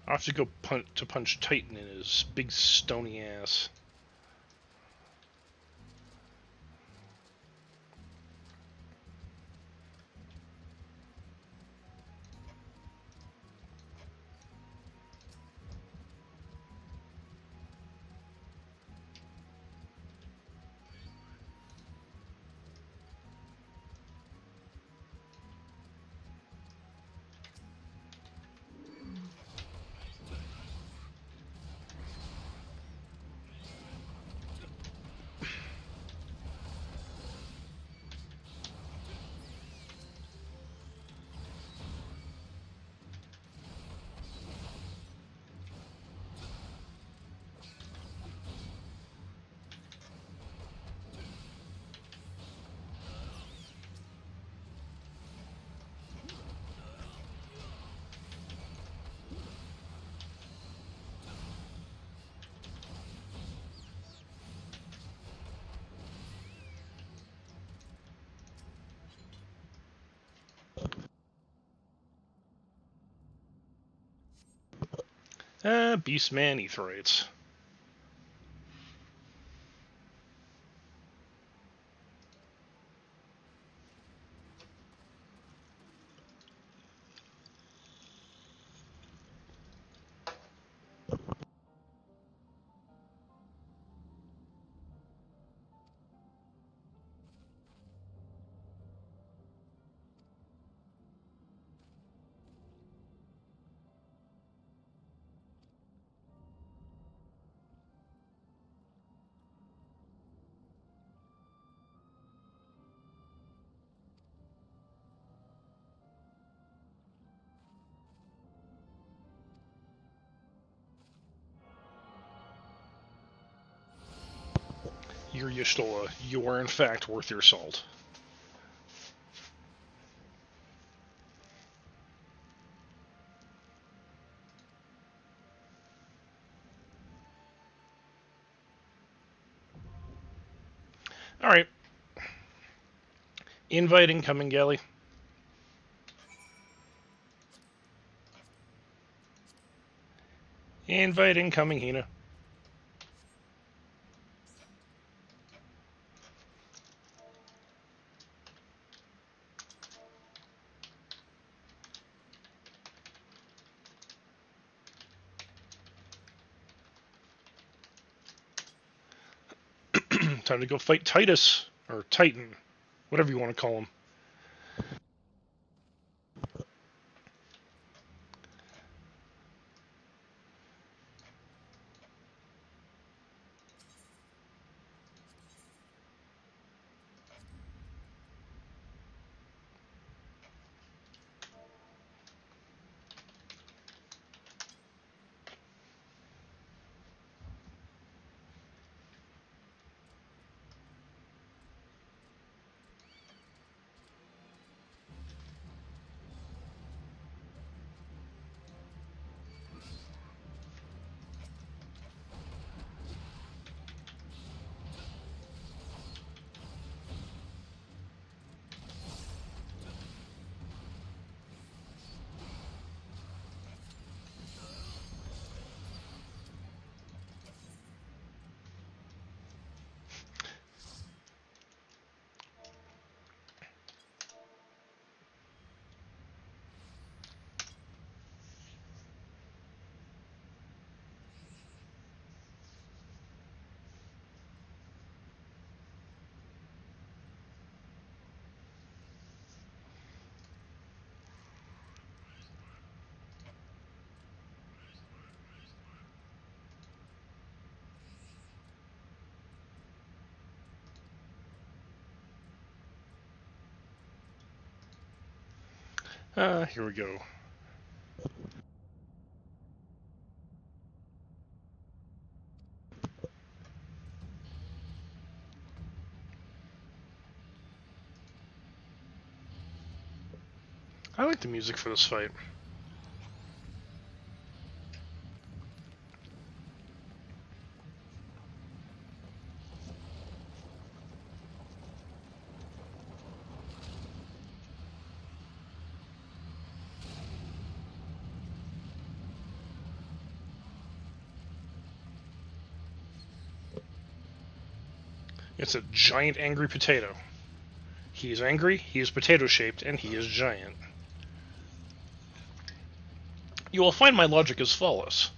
A: I'll have to go punch Titan in his big stony ass. Beastman Aetherytes. You're Y'shtola. You are in fact worth your salt. Alright. Invite incoming, Galley. Invite incoming, Hina. Time to go fight Titus. Or Titan. Whatever you want to call him. Here we go. I like the music for this fight. It's a giant angry potato. He is angry, he is potato-shaped, and he is giant. You will find my logic as follows.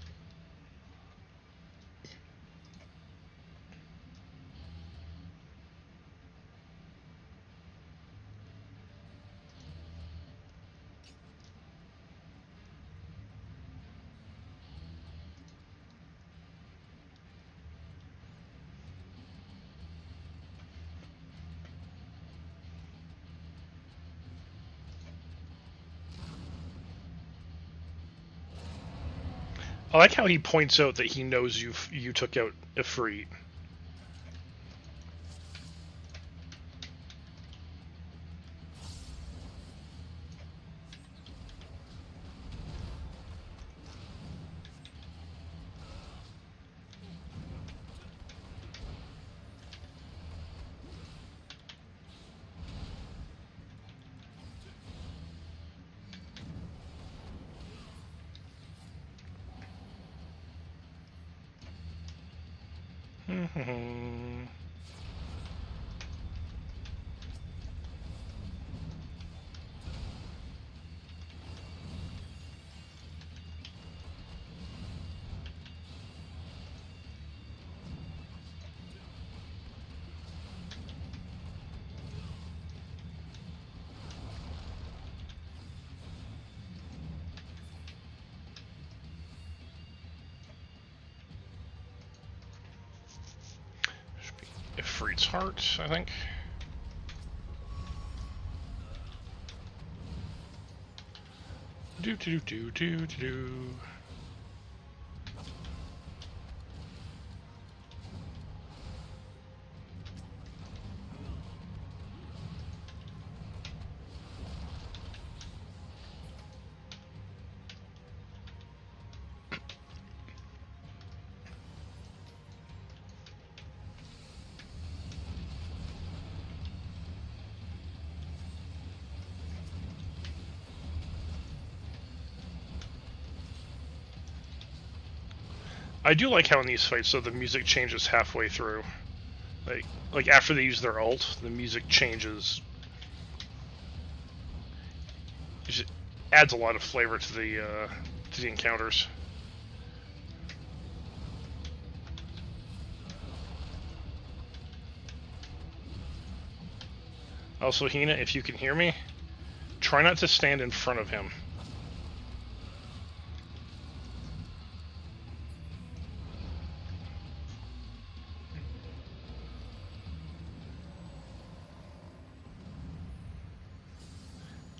A: I like how he points out that he knows you took out Ifrit. Ifrit's heart, I think. Do do do do do do. I do like how in these fights, though, the music changes halfway through. Like after they use their ult, the music changes. It just adds a lot of flavor to the encounters. Also, Hina, if you can hear me, try not to stand in front of him.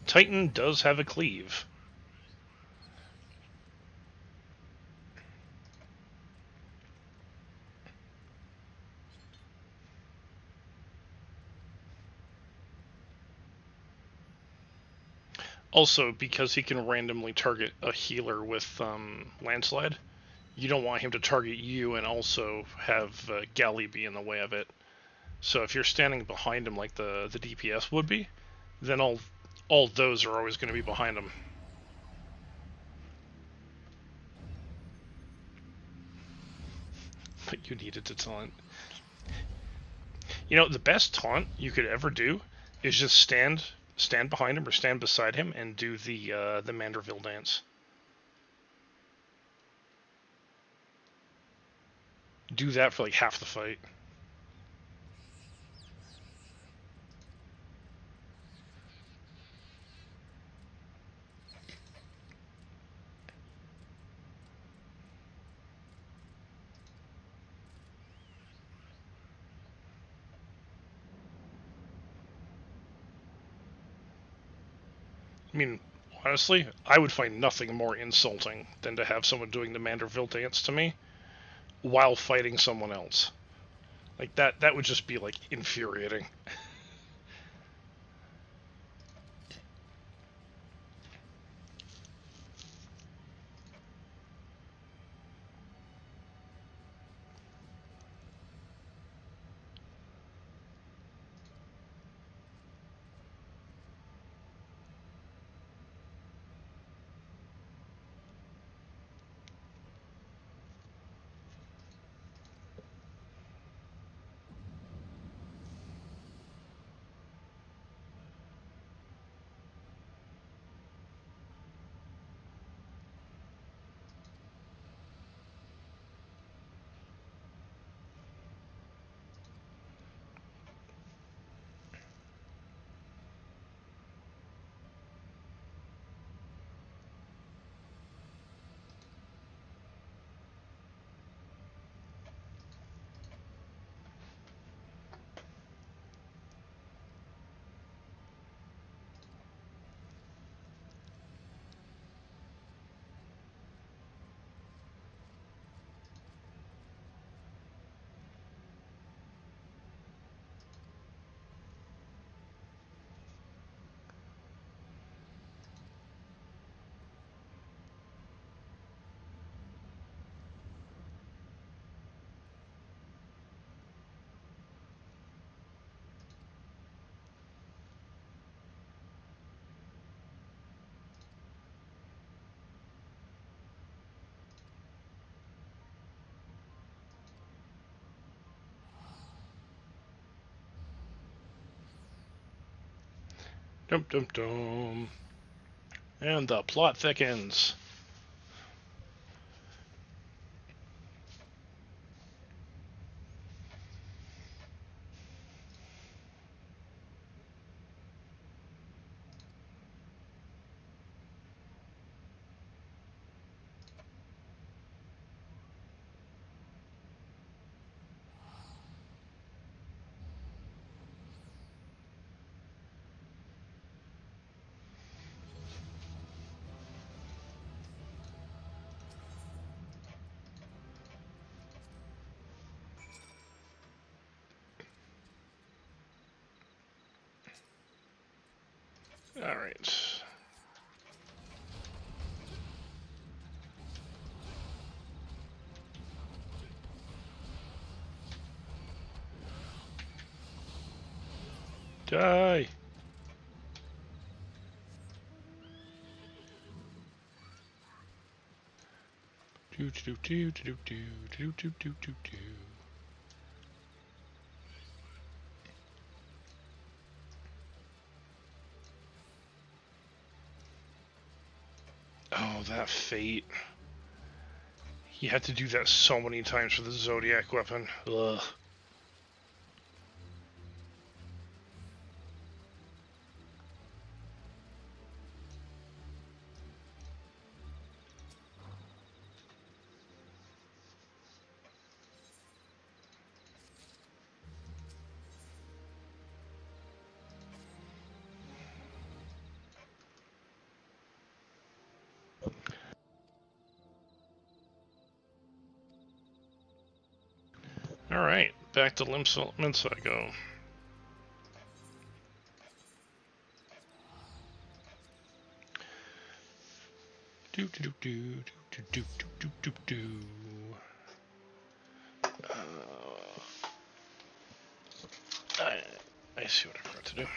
A: Titan does have a cleave. Also, because he can randomly target a healer with Landslide, you don't want him to target you and also have Galley be in the way of it. So if you're standing behind him like the DPS would be, then all those are always going to be behind him. But you needed to taunt. You know, the best taunt you could ever do is just stand behind him or stand beside him and do the Manderville dance. Do that for like half the fight. I mean, Honestly, I would find nothing more insulting than to have someone doing the Manderville dance to me while fighting someone else. Like that would just be like infuriating. Dum dum dum. And the plot thickens. Alright. Die! Do do do do do do do do do do. Oh, that fate. You had to do that so many times for the Zodiac weapon. Ugh. Alright, back to Limsa I go. Do do do do do do do do do. I see what I forgot to do.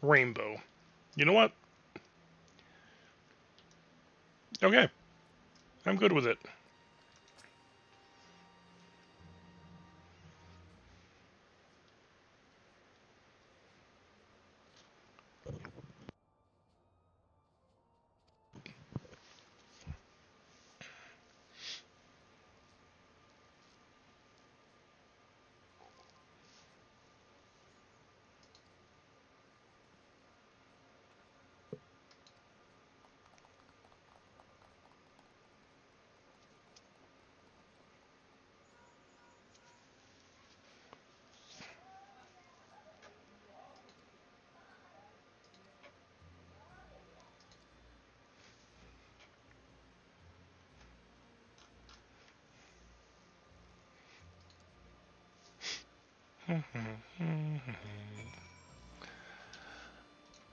A: Rainbow. You know what? Okay, I'm good with it.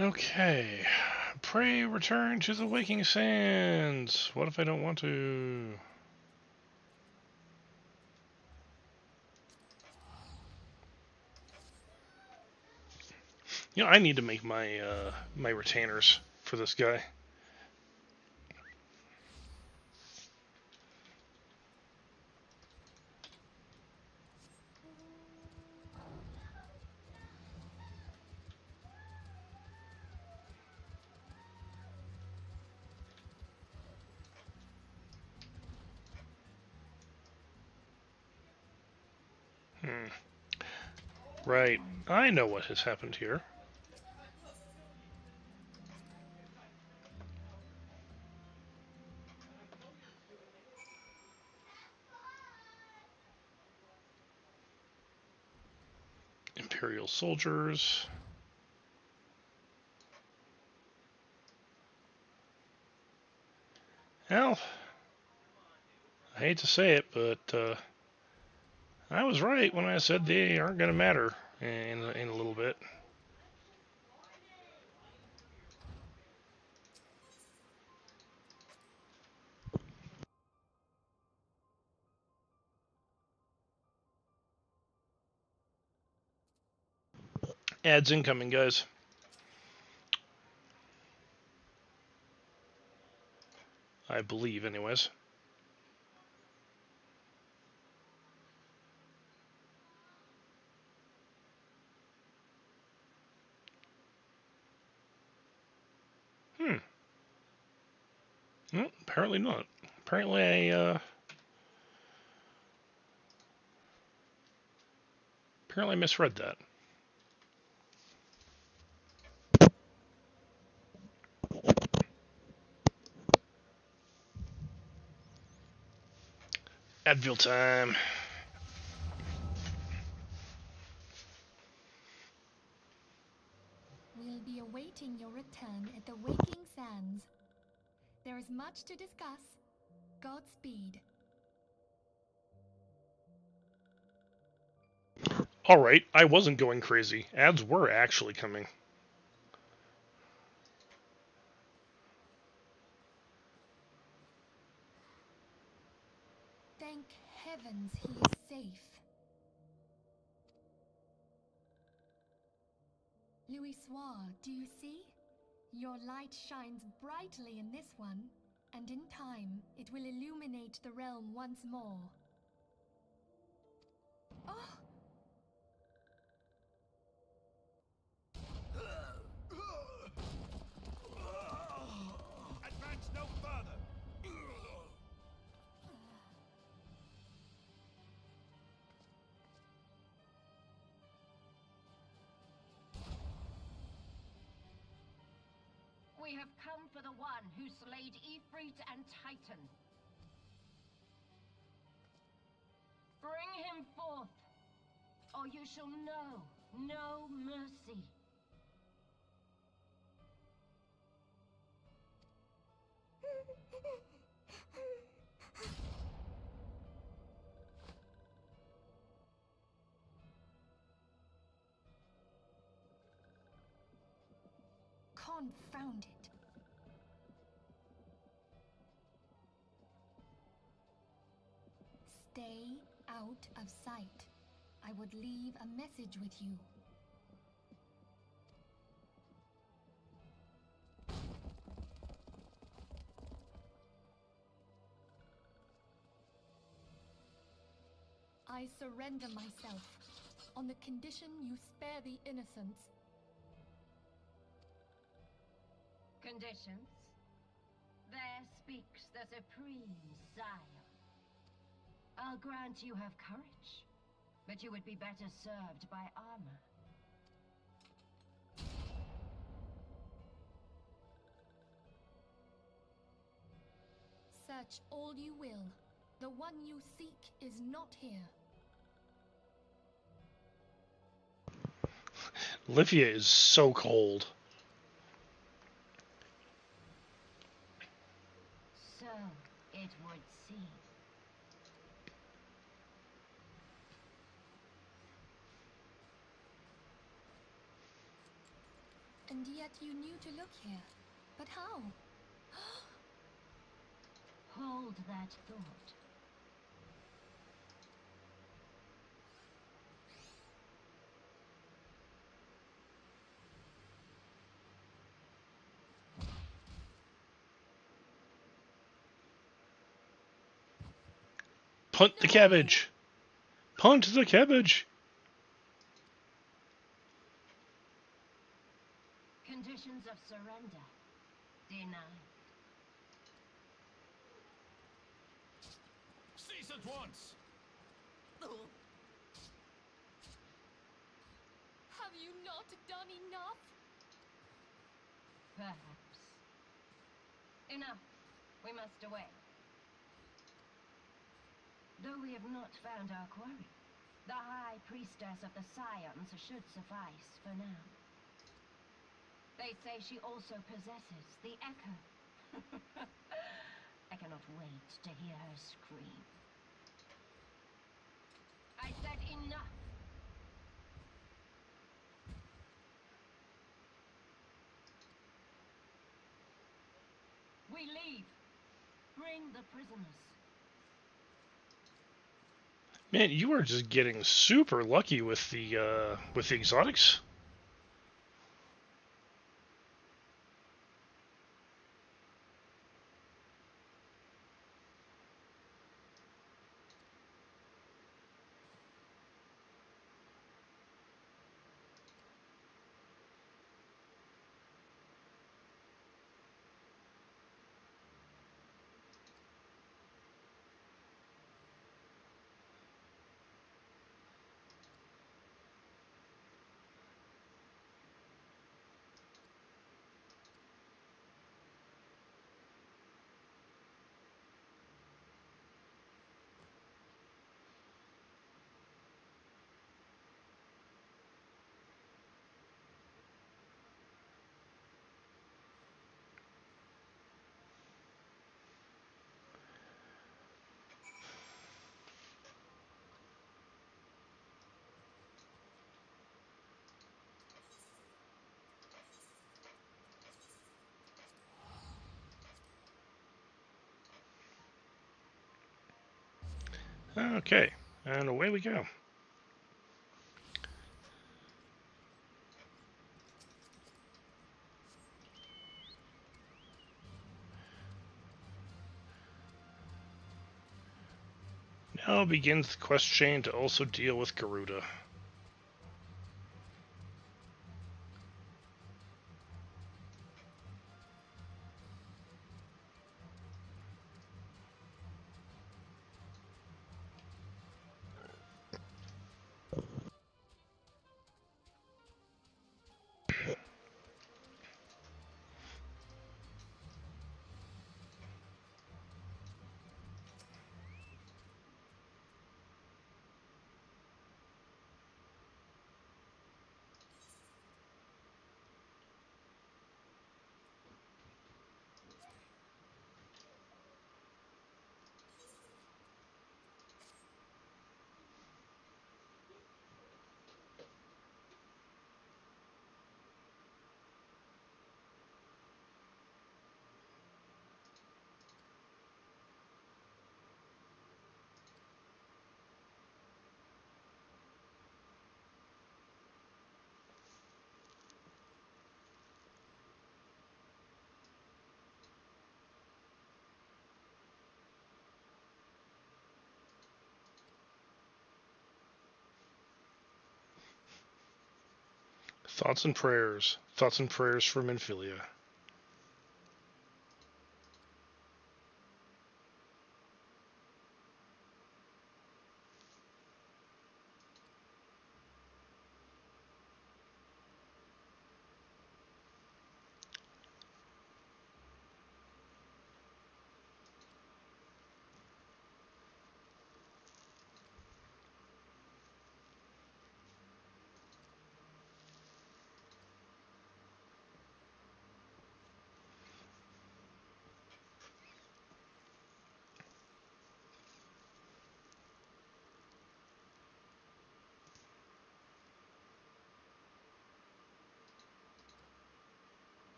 A: Okay. Pray return to the waking sands. What if I don't want to? You know, I need to make my my retainers for this guy. Hmm. Right. I know what has happened here. Imperial soldiers. Well, I hate to say it, but I was right when I said they aren't going to matter in a little bit. Ads incoming, guys. I believe, anyways. Hmm. No, apparently not. Apparently I misread that. Advil time.
B: We'll be awaiting your return at the Waking Sands. There is much to discuss. Godspeed.
A: Alright, I wasn't going crazy. Ads were actually coming.
B: Thank heavens he is safe. Louis Soir, do you see? Your light shines brightly in this one, and in time it will illuminate the realm once more. Oh!
C: Advance no further!
D: We have come for the one who slayed Ifrit and Titan. Bring him forth, or you shall know no mercy.
B: Confound it. Stay out of sight. I would leave a message with you. I surrender myself, on the condition you spare the innocents.
D: Conditions? There speaks the supreme sire. I'll grant you have courage, but you would be better served by armor.
B: Search all you will. The one you seek is not here.
A: Livia is so cold.
D: So it would seem.
B: And yet you knew to look here. But how?
D: Hold that thought.
A: Punt the cabbage! Punt the cabbage!
D: Conditions of surrender denied.
C: Cease at once!
B: Have you not done enough?
D: Perhaps. Enough. We must away. Though we have not found our quarry, the High Priestess of the Scions should suffice for now. They say she also possesses the echo. I cannot wait to hear her scream. I said enough! We leave. Bring the prisoners.
A: Man, you are just getting super lucky with the exotics. Okay, and away we go. Now begins the quest chain to also deal with Garuda. Thoughts and prayers. Thoughts and prayers for Minfilia.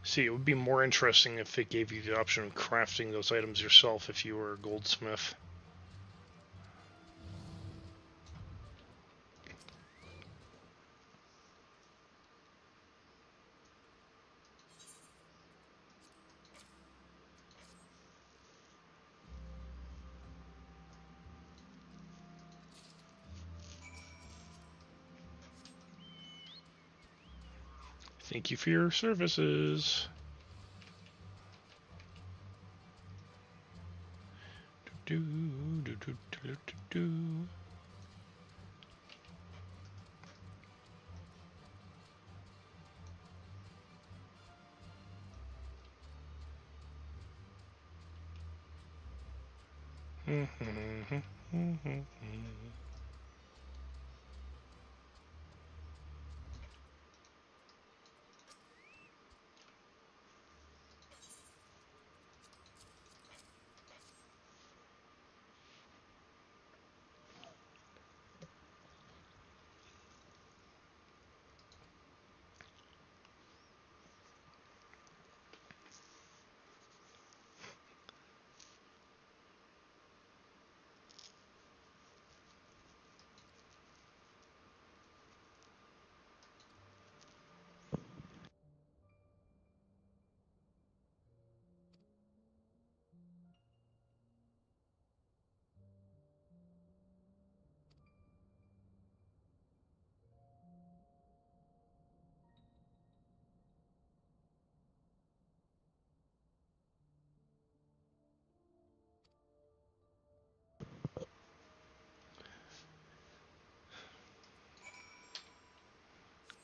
A: See, it would be more interesting if it gave you the option of crafting those items yourself if you were a goldsmith. Thank you for your services. Do, do, do, do, do, do.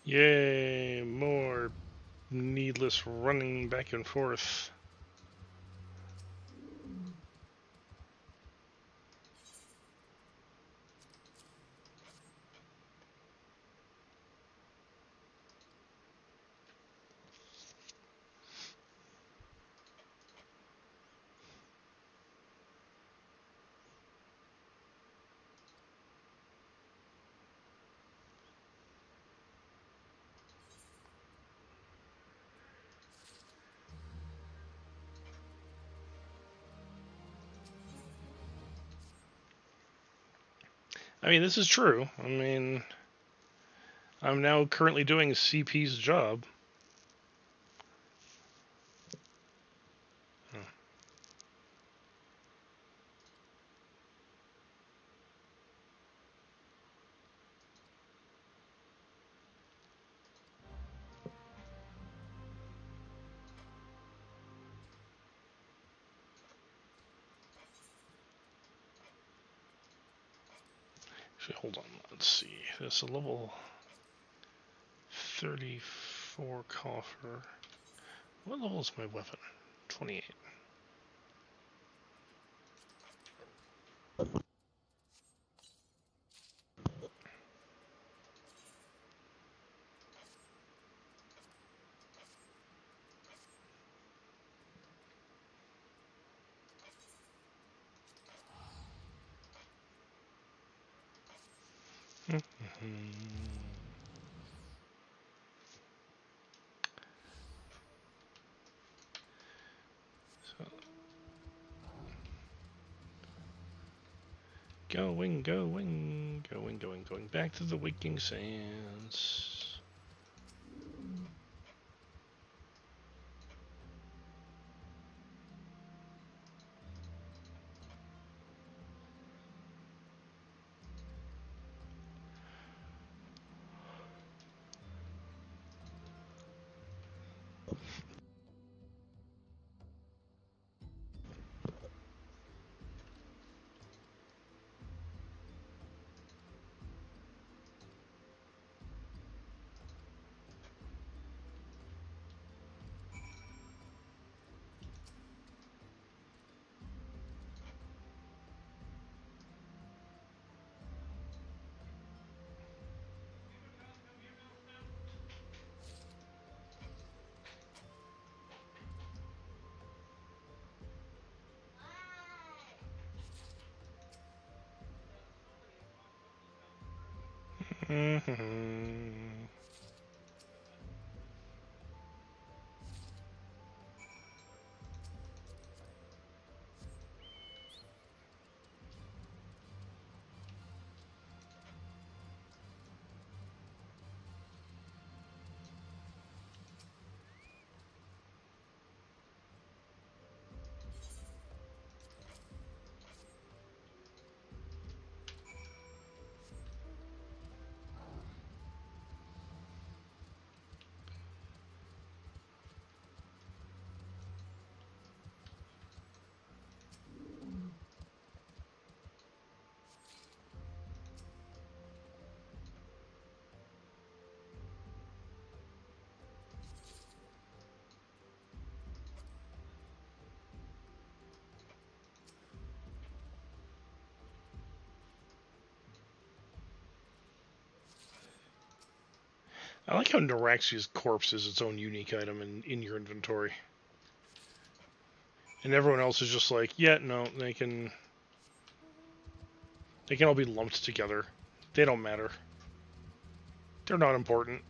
A: Yay, more needless running back and forth. I mean, this is true. I mean, I'm now currently doing CP's job. Actually, hold on. Let's see. This is a level 34 coffer. What level is my weapon? 28. So, going back to the Waking Sands. I like how Noraxia's corpse is its own unique item in your inventory. And everyone else is just like, yeah, no, they can all be lumped together. They don't matter. They're not important.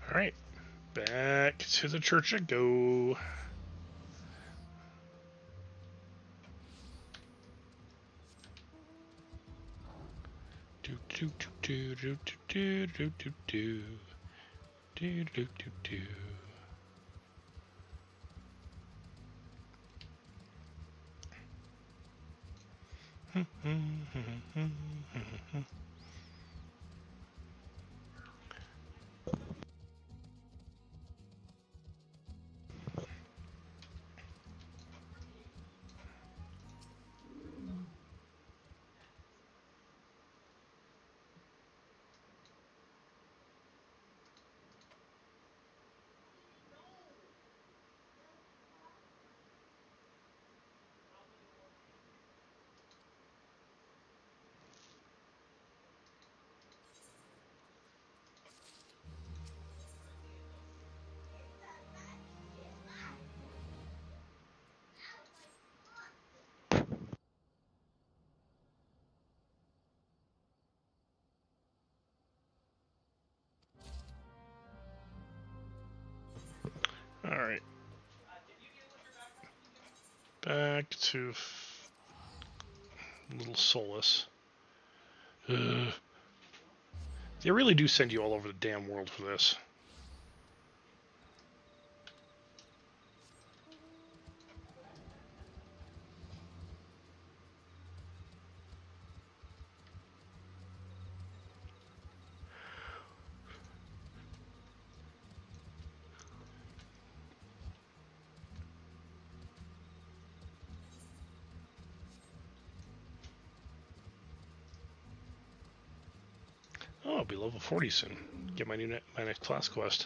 A: Alright. Back to the church I go. Do do do do do do do do do do do do do. Alright. Back to Little Solace. Ugh. They really do send you all over the damn world for this. I'll be level 40 soon. Get my next class quest.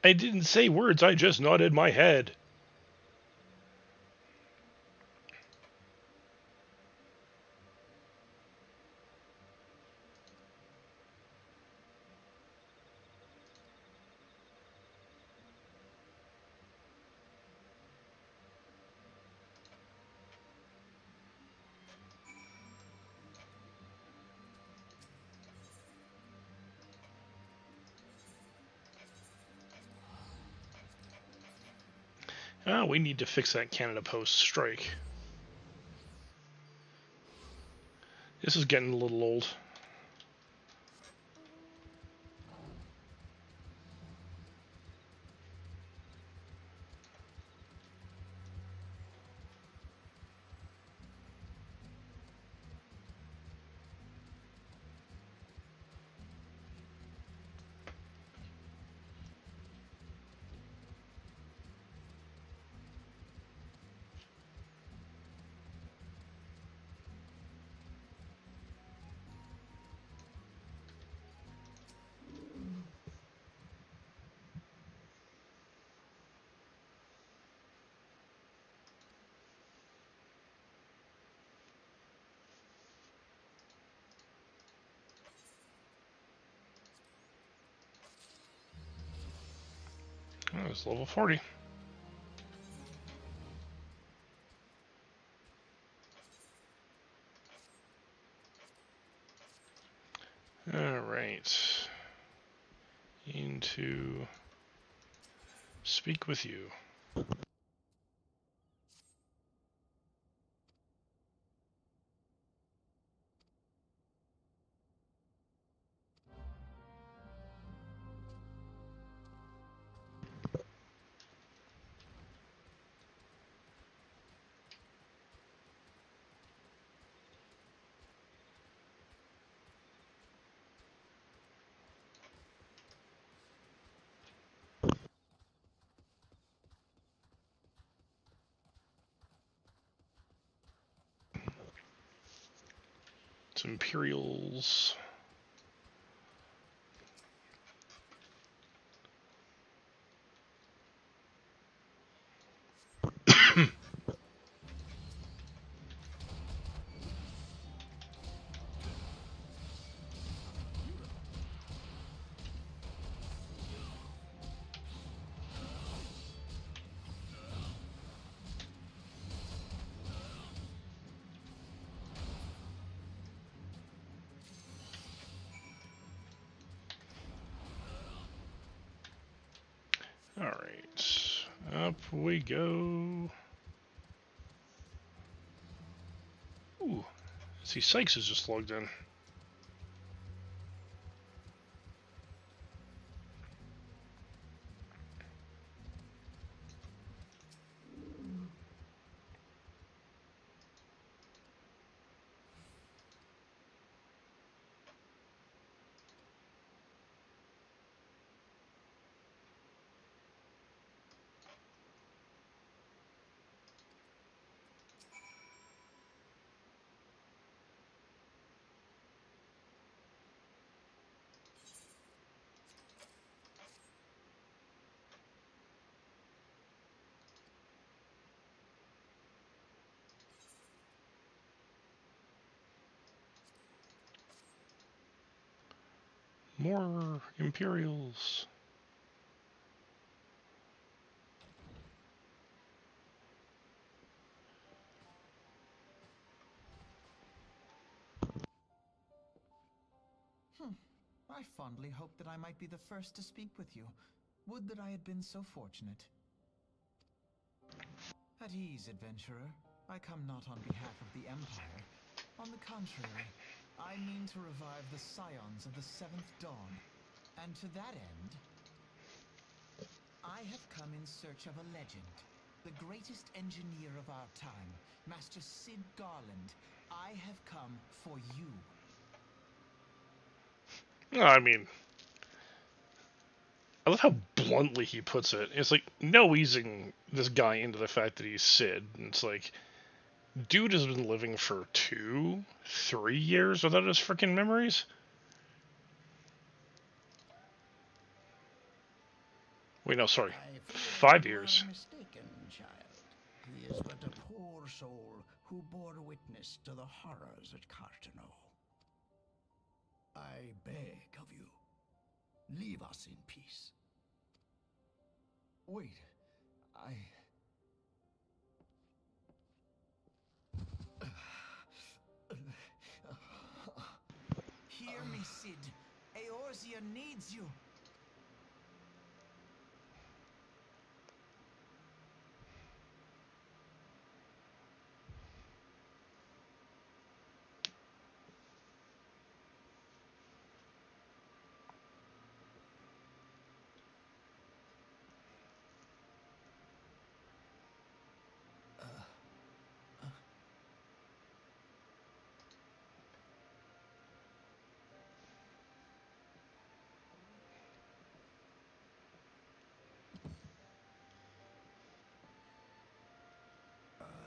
A: I didn't say words, I just nodded my head. Ah, we need to fix that Canada Post strike. This is getting a little old. Oh, it's level 40. Alright. Into speak with you. It's Imperials. Alright. Up we go. Ooh. See, Sykes is just logged in. More Imperials.
C: I fondly hoped that I might be the first to speak with you. Would that I had been so fortunate. At ease, adventurer. I come not on behalf of the Empire. On the contrary, I mean to revive the scions of the Seventh Dawn. And to that end, I have come in search of a legend. The greatest engineer of our time, Master Sid Garland. I have come for you.
A: No, I mean, I love how bluntly he puts it. It's like no easing this guy into the fact that he's Sid. And it's like, dude has been living for 2, 3 years without his freaking memories. Wait, no, sorry,
E: I fear
A: 5
E: you
A: years.
E: are mistaken, child. He is but a poor soul who bore witness to the horrors at Cartano. I beg of you, leave us in peace. Wait,
C: Hear me, Sid. Eorzea needs you.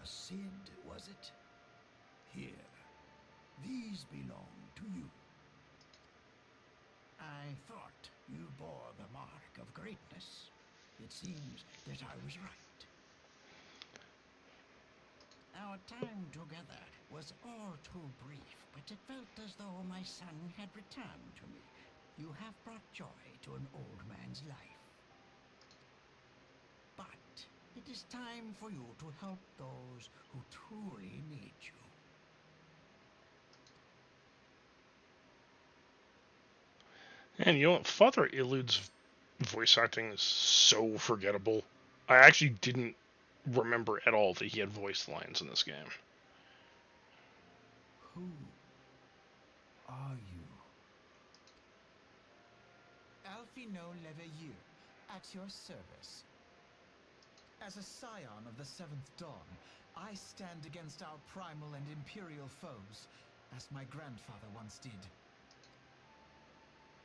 E: Sid, was it? Here, these belong to you. I thought you bore the mark of greatness. It seems that I was right. Our time together was all too brief, but it felt as though my son had returned to me. You have brought joy to an old man's life. But it is time for you to help those who truly need you.
A: And you know what? Father Illud's voice acting is so forgettable. I actually didn't remember at all that he had voice lines in this game.
C: Who are you? Alfino Leveilleur, at your service. As a scion of the Seventh Dawn, I stand against our primal and imperial foes, as my grandfather once did.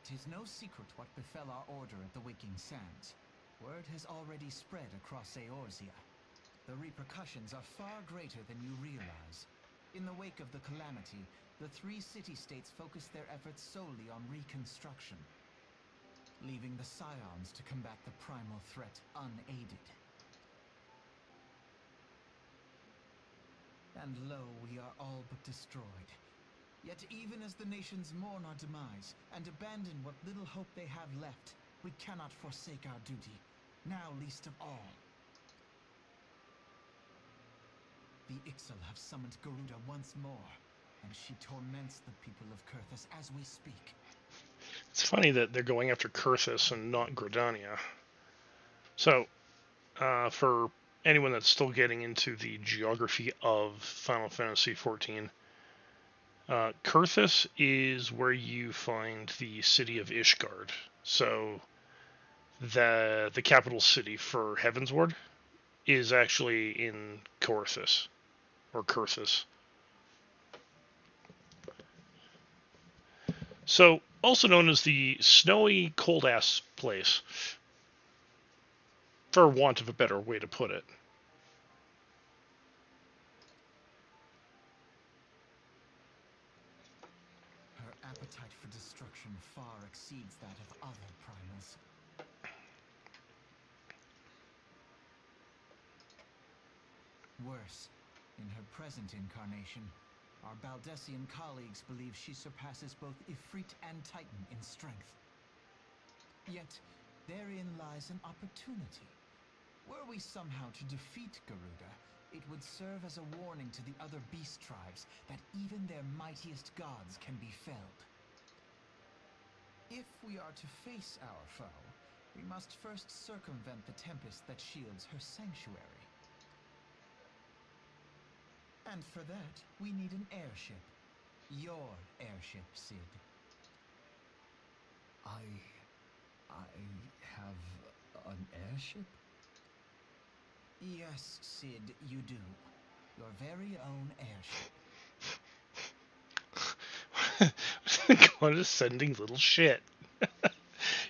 C: 'Tis no secret what befell our order at the Waking Sands. Word has already spread across Eorzea. The repercussions are far greater than you realize. In the wake of the calamity, the 3 city-states focused their efforts solely on reconstruction, leaving the scions to combat the primal threat unaided. And lo, we are all but destroyed. Yet even as the nations mourn our demise and abandon what little hope they have left, we cannot forsake our duty, now least of all. The Ixal have summoned Garuda once more, and she torments the people of Kurthus as we speak.
A: It's funny that they're going after Kurthus and not Gridania. So, for anyone that's still getting into the geography of Final Fantasy XIV, Kurthus is where you find the city of Ishgard. So, the capital city for Heavensward is actually in Kurthus, or Kurthus. So, also known as the snowy, cold-ass place, for want of a better way to put it.
C: Her appetite for destruction far exceeds that of other primals. Worse, in her present incarnation, Our Baldessian colleagues believe she surpasses both Ifrit and Titan in strength. Yet, therein lies an opportunity. Were we somehow to defeat Garuda, it would serve as a warning to the other beast tribes that even their mightiest gods can be felled. If we are to face our foe, we must first circumvent the tempest that shields her sanctuary. And for that, we need an airship. Your airship, Sid.
F: I have an airship?
C: Yes, Sid, you do. Your very own airship.
A: Condescending little shit.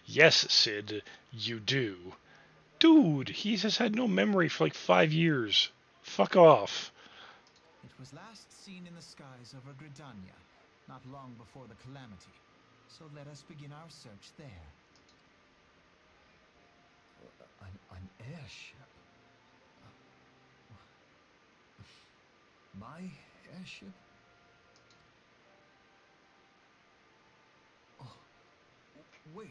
A: Yes, Sid, you do. Dude, he has had no memory for like 5 years. Fuck off.
C: It was last seen in the skies over Gridania, not long before the calamity. So let us begin our search there.
F: An airship? My airship? Oh, wait.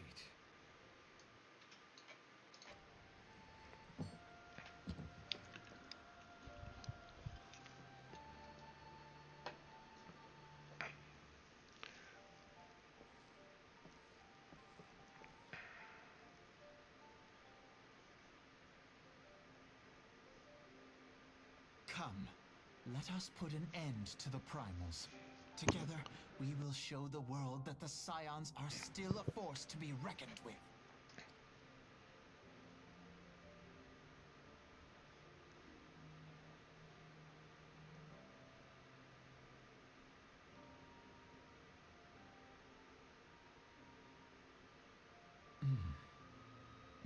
C: Come, let us put an end to the primals. Together, we will show the world that the Scions are still a force to be reckoned with.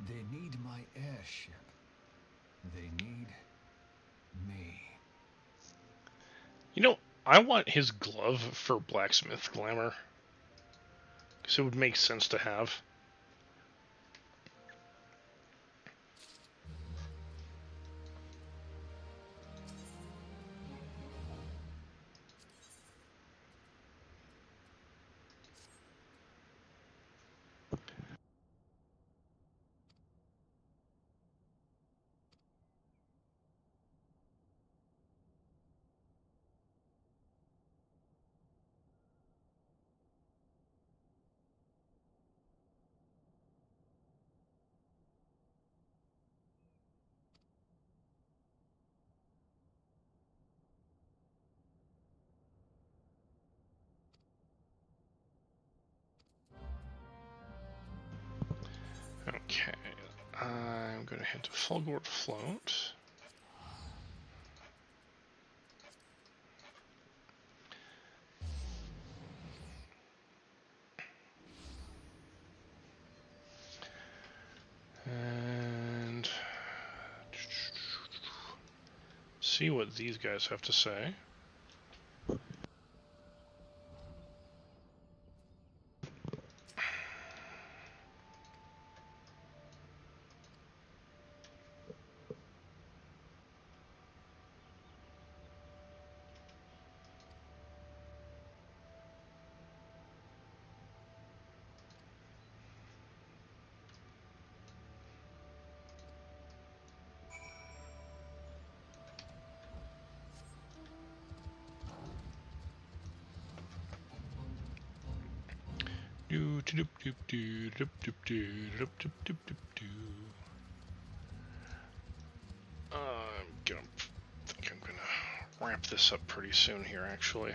F: They need my airship. They need me.
A: You know, I want his glove for blacksmith glamour. Because it would make sense to have. Okay, I'm going to head to Fulgort Float. And see what these guys have to say. Think I'm gonna wrap this up pretty soon here, actually.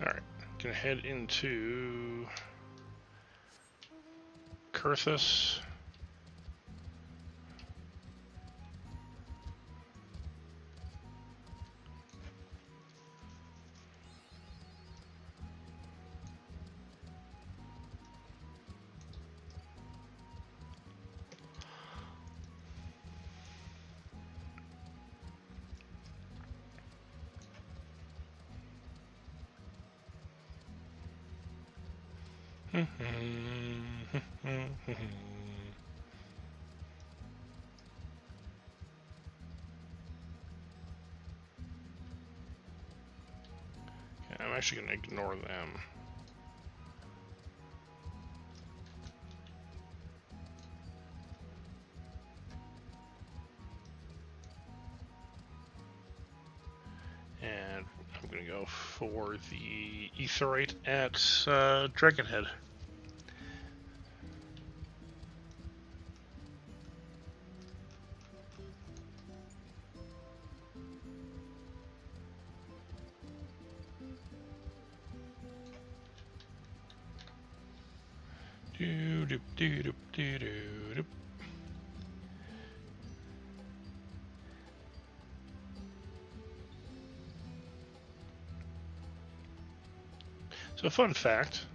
A: Alright, gonna head into Kurthus. I'm actually going to ignore them. And I'm going to go for the Aetheryte at Dragonhead. So, fun fact: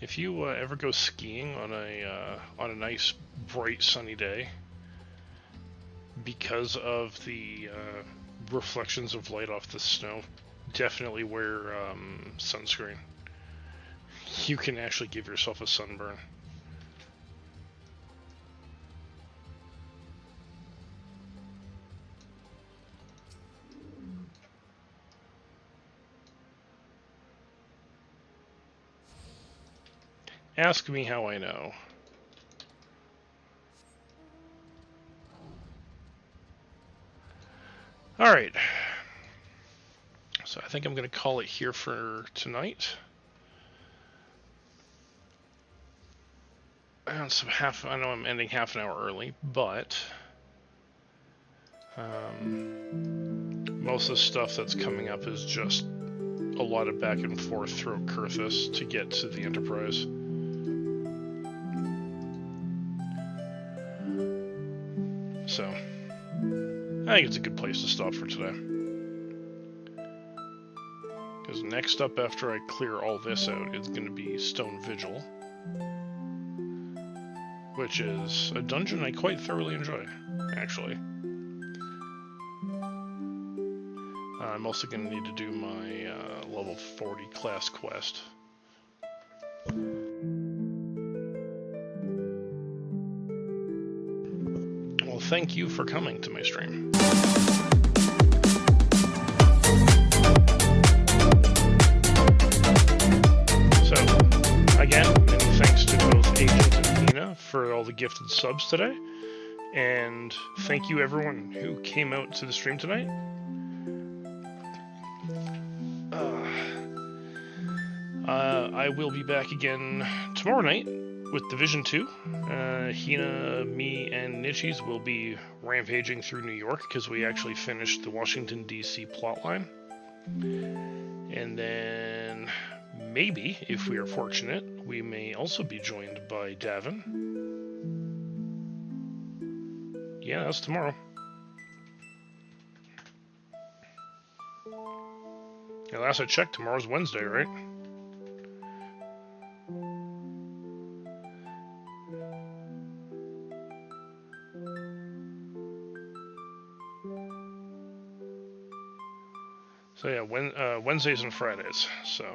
A: if you ever go skiing on a nice, bright, sunny day, because of the reflections of light off the snow, definitely wear sunscreen. You can actually give yourself a sunburn. Ask me how I know. Alright. So I think I'm going to call it here for tonight. And so I know I'm ending half an hour early, but most of the stuff that's coming up is just a lot of back and forth through Kurthus to get to the Enterprise. So, I think it's a good place to stop for today. Because next up, after I clear all this out, is going to be Stone Vigil, which is a dungeon I quite thoroughly enjoy, actually. I'm also going to need to do my level 40 class quest. Well, thank you for coming to my stream. So, again, many thanks to both Agent and Nina for all the gifted subs today. And thank you everyone who came out to the stream tonight. I will be back again tomorrow night with Division 2. Hina, me, and Nitchies will be rampaging through New York because we actually finished the Washington, D.C. plotline. And then, maybe, if we are fortunate, we may also be joined by Davin. Yeah, that's tomorrow. Yeah, last I checked, tomorrow's Wednesday, right? So yeah, Wednesdays and Fridays. So,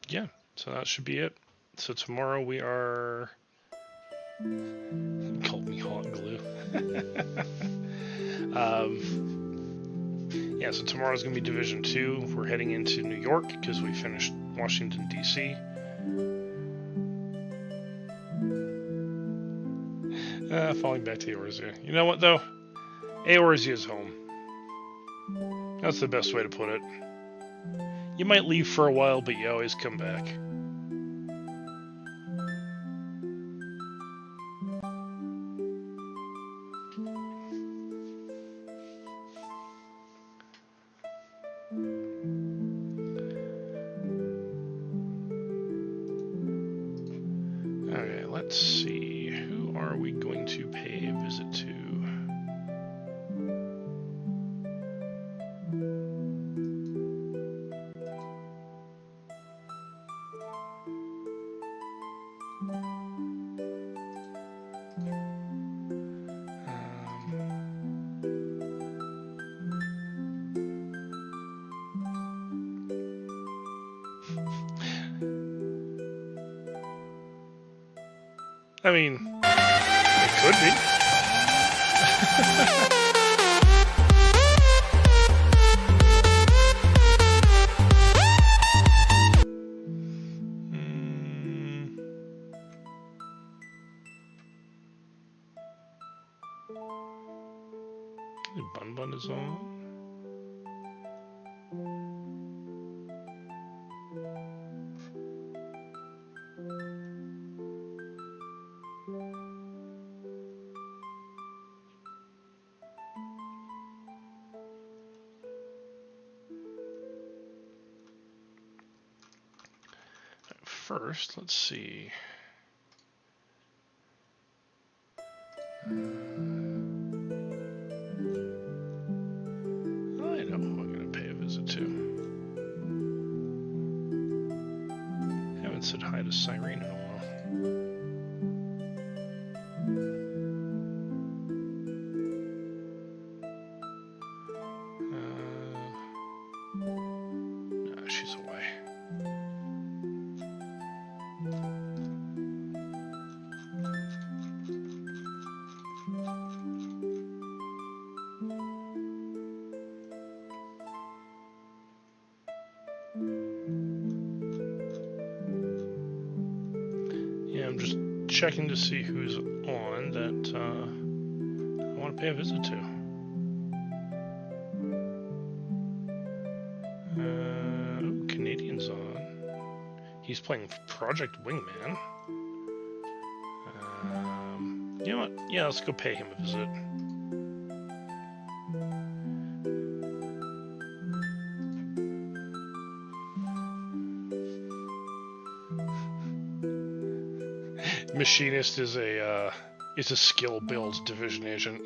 A: yeah. So that should be it. So tomorrow we are. He called me hot glue. Yeah. So tomorrow's gonna be Division 2. We're heading into New York because we finished Washington D.C. Falling back to Eorzea. You know what, though? Eorzea's home. That's the best way to put it. You might leave for a while, but you always come back. Alright, let's see. Who are we going to pay a visit to? I mean, it could be. Bun Bun is on. First, let's see. I know who I'm going to pay a visit to. Haven't said hi to Cyrene in a while. She's away. Yeah, I'm just checking to see who's on that I want to pay a visit to. Canadian's on. He's playing Project Wingman. You know what? Yeah, let's go pay him a visit. Machinist is a skill build division agent.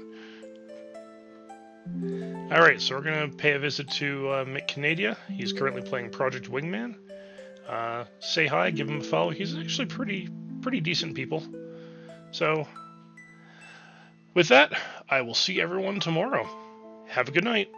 A: Alright, so we're going to pay a visit to Mick Canadia. He's currently playing Project Wingman. Say hi, give him a follow. He's actually pretty decent people. So, with that, I will see everyone tomorrow. Have a good night.